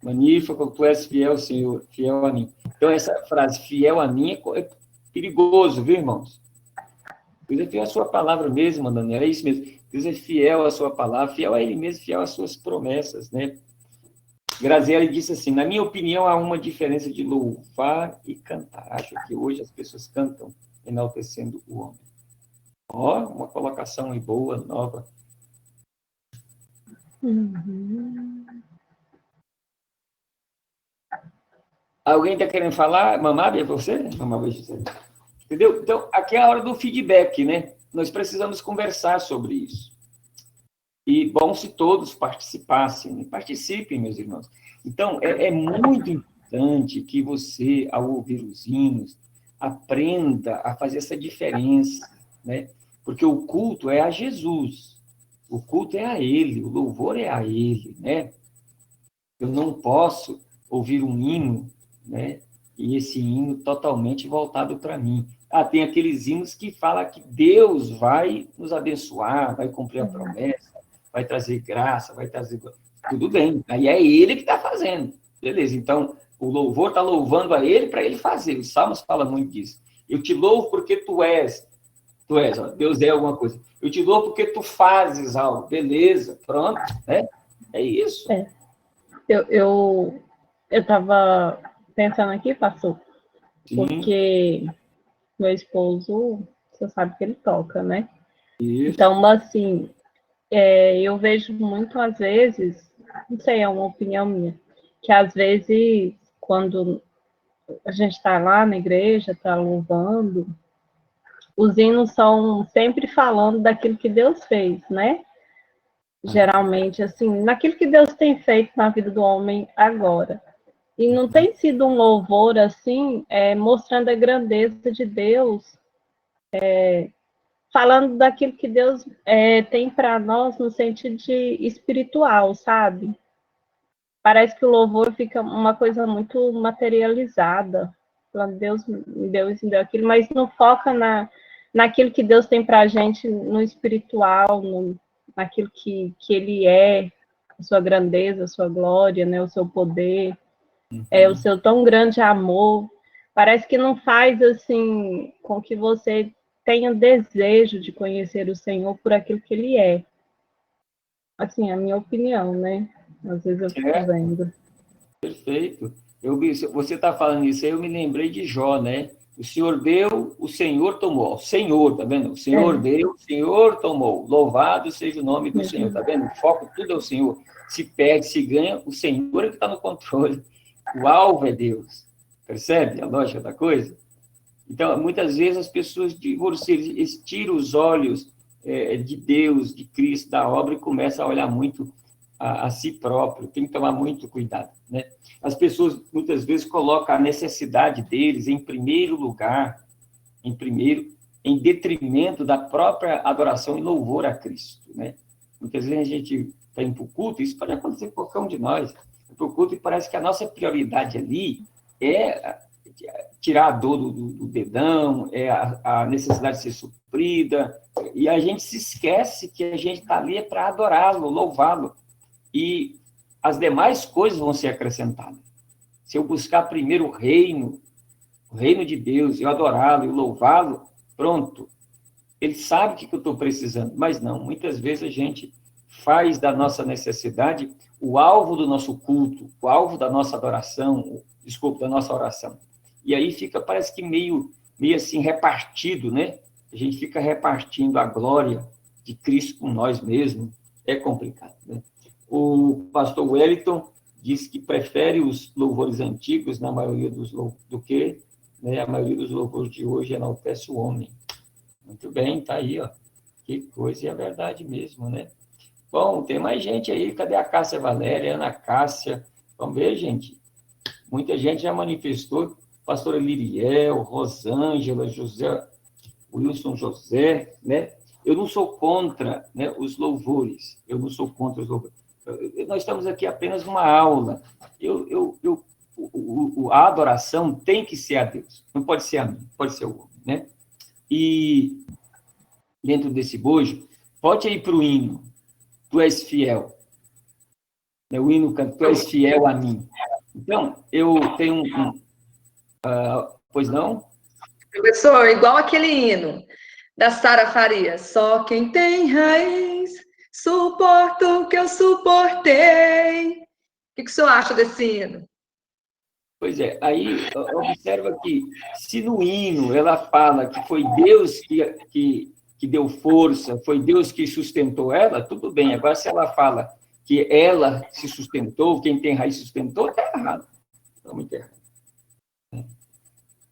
Magnífico, tu és fiel, Senhor, fiel a mim. Então, essa frase, fiel a mim, é perigoso, viu, irmãos? Deus é fiel à sua palavra mesmo, Daniela, é isso mesmo. Deus é fiel à sua palavra, fiel a ele mesmo, fiel às suas promessas, né? Graziele disse assim, na minha opinião, há uma diferença de louvar e cantar. Acho que hoje as pessoas cantam enaltecendo o homem. Ó, uma colocação aí boa, nova. Uhum. Alguém está querendo falar? Mamãe, é você? Mamãe, entendeu? Então, aqui é a hora do feedback, né? Nós precisamos conversar sobre isso. E bom se todos participassem, né? Participem, meus irmãos. Então, é muito importante que você, ao ouvir os hinos, aprenda a fazer essa diferença, né? Porque o culto é a Jesus, o culto é a Ele, o louvor é a Ele, né? Eu não posso ouvir um hino, né? E esse hino totalmente voltado para mim. Tem aqueles hinos que falam que Deus vai nos abençoar, vai cumprir a promessa, vai trazer graça, vai trazer... Tudo bem, aí é Ele que está fazendo. Beleza, então o louvor está louvando a Ele para Ele fazer. Os Salmos falam muito disso. Eu te louvo porque tu és, ó, Deus é alguma coisa. Eu te louvo porque tu fazes algo. Beleza, pronto, né? É isso. Eu estava pensando aqui, pastor, porque meu esposo, você sabe que ele toca, né? Isso. Então, assim, eu vejo muito, às vezes, não sei, é uma opinião minha, que às vezes, quando a gente está lá na igreja, está louvando, os hinos são sempre falando daquilo que Deus fez, né? Geralmente, assim, naquilo que Deus tem feito na vida do homem agora. E não tem sido um louvor, assim, mostrando a grandeza de Deus, falando daquilo que Deus tem para nós no sentido de espiritual, sabe? Parece que o louvor fica uma coisa muito materializada, falando Deus me deu isso, me deu aquilo, mas não foca naquilo que Deus tem para a gente no espiritual, naquilo que Ele é, a sua grandeza, a sua glória, né, o seu poder, o seu tão grande amor. Parece que não faz assim com que você tenha desejo de conhecer o Senhor por aquilo que Ele é. Assim, é a minha opinião, né? Às vezes eu fico vendo. Perfeito. Você está falando isso aí, eu me lembrei de Jó, né? O Senhor deu, o Senhor tomou. O Senhor, tá vendo? O Senhor deu, o Senhor tomou. Louvado seja o nome do Senhor, tá vendo? O foco tudo é o Senhor. Se perde, se ganha, o Senhor é que está no controle. O alvo é Deus. Percebe a lógica da coisa? Então, muitas vezes as pessoas divorciam, eles tiram os olhos de Deus, de Cristo, da obra e começam a olhar muito a si próprio. Tem que tomar muito cuidado, né? As pessoas muitas vezes colocam a necessidade deles em primeiro lugar, em detrimento da própria adoração e louvor a Cristo, né? Muitas vezes a gente está indo para o culto, isso pode acontecer com qualquer um de nós, para o culto e parece que a nossa prioridade ali é tirar a dor do dedão, a necessidade de ser suprida, e a gente se esquece que a gente está ali para adorá-lo, louvá-lo, e as demais coisas vão ser acrescentadas. Se eu buscar primeiro o reino de Deus, eu adorá-lo, eu louvá-lo, pronto. Ele sabe o que eu estou precisando, mas não, muitas vezes a gente faz da nossa necessidade o alvo do nosso culto, o alvo da nossa adoração, desculpa, da nossa oração. E aí fica, parece que meio assim, repartido, né? A gente fica repartindo a glória de Cristo com nós mesmos. É complicado, né? O pastor Wellington diz que prefere os louvores antigos na maioria do que, né, a maioria dos louvores de hoje enaltece o homem. Muito bem, tá aí, ó. Que coisa, e é verdade mesmo, né? Bom, tem mais gente aí. Cadê a Cássia Valéria, Ana Cássia? Vamos ver, gente. Muita gente já manifestou. Pastora Liriel, Rosângela, José, Wilson José, né? Eu não sou contra, né, os louvores. Eu não sou contra os louvores. Nós estamos aqui apenas numa aula. A adoração tem que ser a Deus. Não pode ser a mim, pode ser o homem, né? E dentro desse bojo, pode ir para o hino. Tu és fiel. O hino canta, tu és fiel a mim. Então, eu tenho pois não? Professor, igual aquele hino da Sara Faria. Só quem tem raiz suporta o que eu suportei. O que o senhor acha desse hino? Pois é, aí observa que se no hino ela fala que foi Deus que deu força, foi Deus que sustentou ela, tudo bem. Agora, se ela fala que ela se sustentou, quem tem raiz sustentou, está errado. Está muito errado.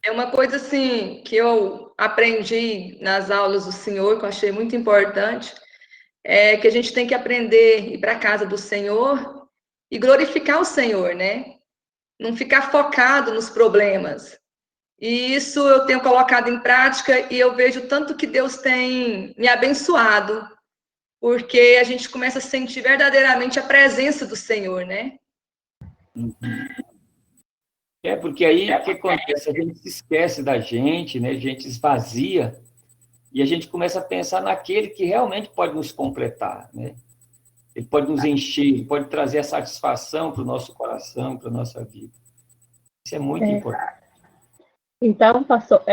É uma coisa, assim, que eu aprendi nas aulas do Senhor, que eu achei muito importante, é que a gente tem que aprender a ir para a casa do Senhor e glorificar o Senhor, né? Não ficar focado nos problemas. E isso eu tenho colocado em prática e eu vejo tanto que Deus tem me abençoado, porque a gente começa a sentir verdadeiramente a presença do Senhor, né? Porque aí o que acontece? A gente se esquece da gente, né? A gente esvazia e a gente começa a pensar naquele que realmente pode nos completar, né? Ele pode nos encher, ele pode trazer a satisfação para o nosso coração, para a nossa vida. Isso é muito importante. Então, pastor,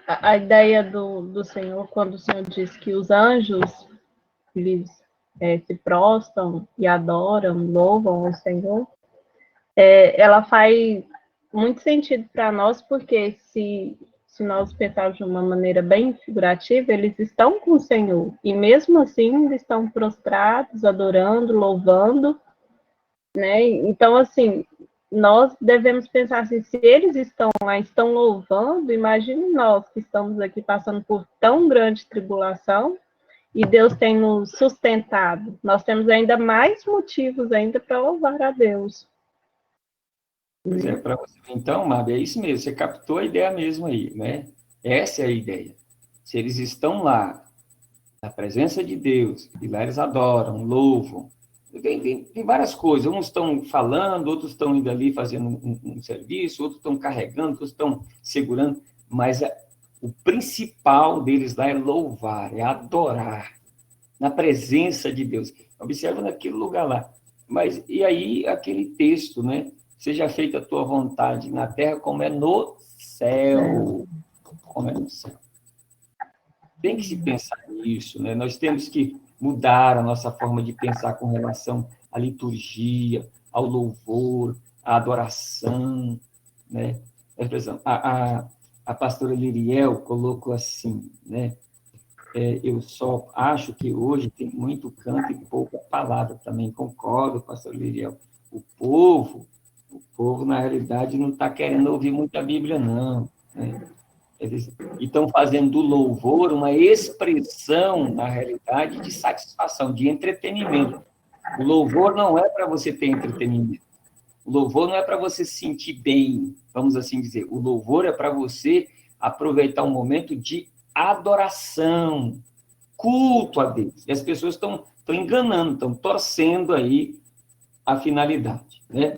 a ideia do Senhor, quando o Senhor diz que os anjos, eles se prostram e adoram, louvam o Senhor, ela faz muito sentido para nós, porque se nós pensarmos de uma maneira bem figurativa, eles estão com o Senhor, e mesmo assim eles estão prostrados, adorando, louvando, né? Então, assim, nós devemos pensar assim, se eles estão lá, estão louvando, imagine nós que estamos aqui passando por tão grande tribulação, e Deus tem nos sustentado. Nós temos ainda mais motivos ainda para louvar a Deus. Pois é, para você ver, então, Mabe, é isso mesmo, você captou a ideia mesmo aí, né? Essa é a ideia. Se eles estão lá, na presença de Deus, e lá eles adoram, louvam, tem várias coisas, uns estão falando, outros estão indo ali fazendo um serviço, outros estão carregando, outros estão segurando, mas o principal deles lá é louvar, é adorar, na presença de Deus. Observa naquele lugar lá. Mas, e aí, aquele texto, né? Seja feita a tua vontade na terra como é no céu. Como é no céu. Tem que se pensar nisso, né? Nós temos que mudar a nossa forma de pensar com relação à liturgia, ao louvor, à adoração, né? Por exemplo, a pastora Liriel colocou assim, né? Eu só acho que hoje tem muito canto e pouca palavra. Também concordo, pastor Liriel. O povo, na realidade, não está querendo ouvir muita Bíblia, não. Né? Eles estão fazendo do louvor uma expressão, na realidade, de satisfação, de entretenimento. O louvor não é para você ter entretenimento. O louvor não é para você se sentir bem, vamos assim dizer. O louvor é para você aproveitar um momento de adoração, culto a Deus. E as pessoas estão enganando, estão torcendo aí a finalidade, né?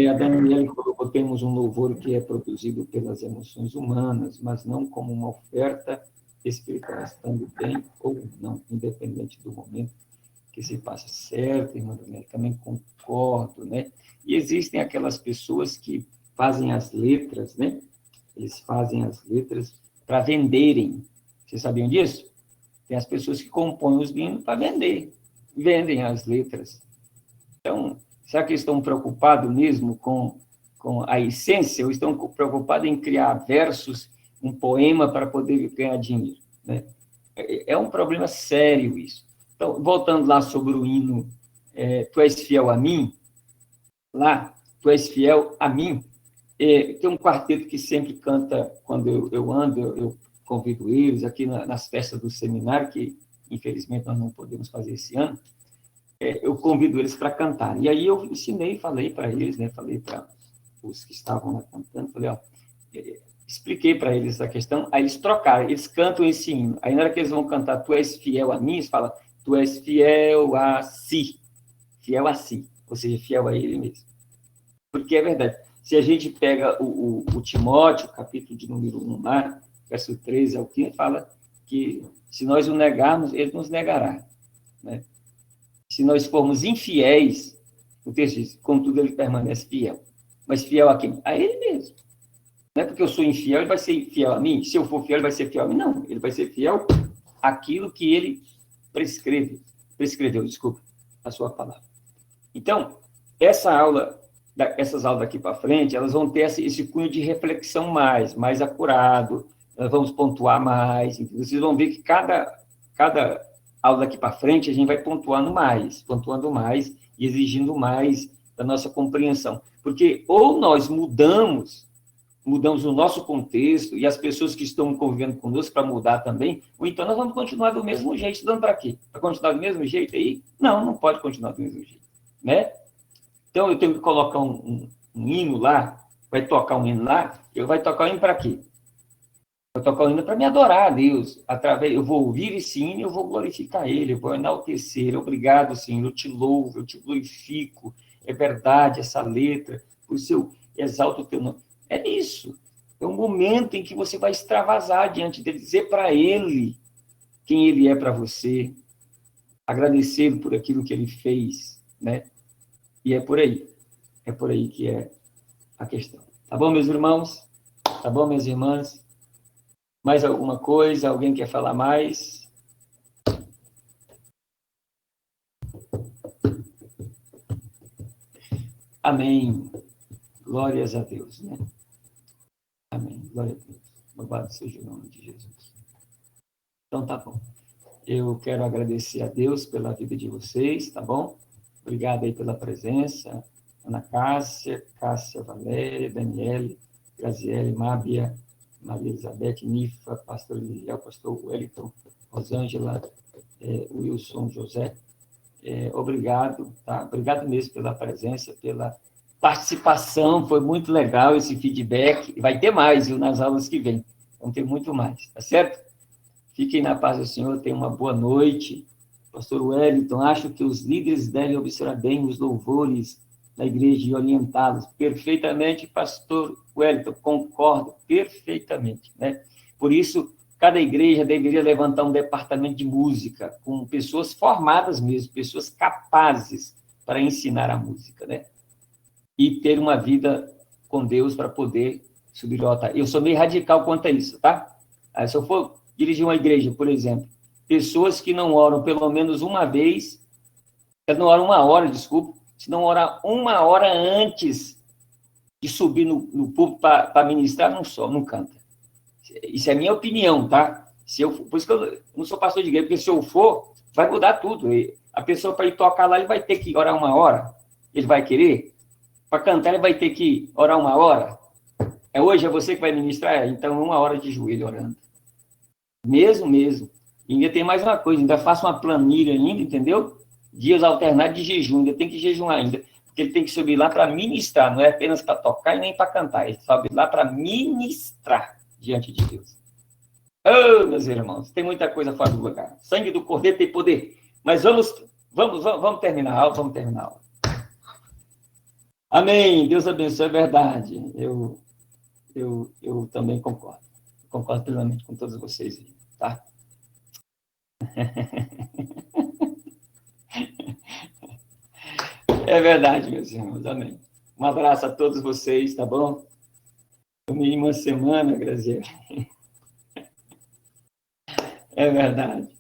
A Daniela colocou, temos um louvor que é produzido pelas emoções humanas, mas não como uma oferta espiritual, estando bem ou não, independente do momento que se passa, certo, irmã Daniela, também concordo, né? E existem aquelas pessoas que fazem as letras, né? Eles fazem as letras para venderem. Vocês sabiam disso? Tem as pessoas que compõem os hinos para vender, vendem as letras. Então, será que estão preocupados mesmo com a essência, ou estão preocupados em criar versos, um poema para poder ganhar dinheiro? Né? É um problema sério isso. Então, voltando lá sobre o hino Tu és fiel a mim, lá, Tu és fiel a mim, tem um quarteto que sempre canta, quando eu ando, eu convido eles aqui nas festas do seminário, que infelizmente nós não podemos fazer esse ano, eu convido eles para cantar. E aí eu ensinei, falei para eles, né, falei para os que estavam lá cantando, falei, ó, expliquei para eles a questão, aí eles trocaram, eles cantam esse hino. Aí na hora que eles vão cantar Tu és fiel a mim, eles falam, Tu és fiel a si, ou seja, fiel a ele mesmo. Porque é verdade. Se a gente pega o Timóteo, capítulo de número 1 lá, verso 13 ao 15, fala que se nós o negarmos, ele nos negará. Né? Se nós formos infiéis, o texto diz, contudo ele permanece fiel. Mas fiel a quem? A ele mesmo. Não é porque eu sou infiel, ele vai ser fiel a mim. Se eu for fiel, ele vai ser fiel a mim. Não, ele vai ser fiel àquilo que ele prescreveu, desculpa, a sua palavra. Então, essas aulas daqui para frente, elas vão ter esse cunho de reflexão mais acurado, nós vamos pontuar mais, vocês vão ver que cada aula daqui para frente a gente vai pontuando mais e exigindo mais da nossa compreensão, porque ou nós mudamos o nosso contexto e as pessoas que estão convivendo conosco para mudar também, ou então nós vamos continuar do mesmo jeito, estudando para quê? Para continuar do mesmo jeito aí? Não pode continuar do mesmo jeito, né? Então, eu tenho que colocar um hino lá, vai tocar um hino lá, vai tocar o hino para quê? Vai tocar o hino para me adorar a Deus. Eu vou ouvir esse hino e eu vou glorificar Ele, eu vou enaltecer. Obrigado, Senhor, eu te louvo, eu te glorifico. É verdade essa letra, por isso eu exalto o teu nome. É isso. É um momento em que você vai extravasar diante dele, dizer para Ele quem Ele é para você, agradecer por aquilo que Ele fez, né? E é por aí que é a questão. Tá bom, meus irmãos? Tá bom, minhas irmãs? Mais alguma coisa? Alguém quer falar mais? Amém. Glórias a Deus, né? Amém. Glória a Deus. Louvado seja o nome de Jesus. Então, tá bom. Eu quero agradecer a Deus pela vida de vocês, tá bom? Obrigado aí pela presença, Ana Cássia, Cássia Valéria, Daniele, Graziele, Mábia, Maria Elizabeth, Nifa, pastor Liliel, pastor Wellington, Rosângela, Wilson, José. Obrigado, tá? Obrigado mesmo pela presença, pela participação, foi muito legal esse feedback. Vai ter mais, viu, nas aulas que vem. Vão ter muito mais, tá certo? Fiquem na paz do Senhor, tenham uma boa noite. Pastor Wellington, acho que os líderes devem observar bem os louvores da igreja e orientá-los. Perfeitamente, pastor Wellington, concordo perfeitamente, né? Por isso, cada igreja deveria levantar um departamento de música, com pessoas formadas mesmo, pessoas capazes para ensinar a música, né? E ter uma vida com Deus para poder subir o altar. Eu sou meio radical quanto a isso, tá? Aí, se eu for dirigir uma igreja, por exemplo, pessoas que não oram pelo menos uma vez, não oram uma hora, desculpa, se não orar uma hora antes de subir no púlpito para ministrar, não canta. Isso é a minha opinião, tá? Por isso que eu não sou pastor de igreja, porque se eu for, vai mudar tudo. A pessoa, para ir tocar lá, ele vai ter que orar uma hora, ele vai querer. Para cantar, ele vai ter que orar uma hora. Hoje é você que vai ministrar? Então, uma hora de joelho orando. Mesmo. E ainda tem mais uma coisa, ainda faço uma planilha ainda, entendeu? Dias alternados de jejum, ainda tem que jejuar ainda, porque ele tem que subir lá para ministrar, não é apenas para tocar e nem para cantar, ele sobe lá para ministrar diante de Deus. Oh, meus irmãos, tem muita coisa fora do lugar. Sangue do Cordeiro tem poder. Mas vamos terminar a aula, Amém. Deus abençoe, é verdade. Eu também concordo. Concordo plenamente com todos vocês, tá? É verdade, meus irmãos. Amém. Um abraço a todos vocês, tá bom? No mínimo uma semana, Graziela. É verdade.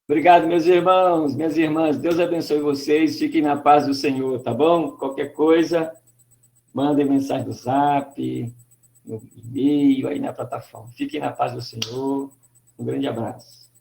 Obrigado, meus irmãos, minhas irmãs. Deus abençoe vocês. Fiquem na paz do Senhor, tá bom? Qualquer coisa, mandem mensagem no Zap, no e-mail, aí na plataforma. Fiquem na paz do Senhor. Um grande abraço.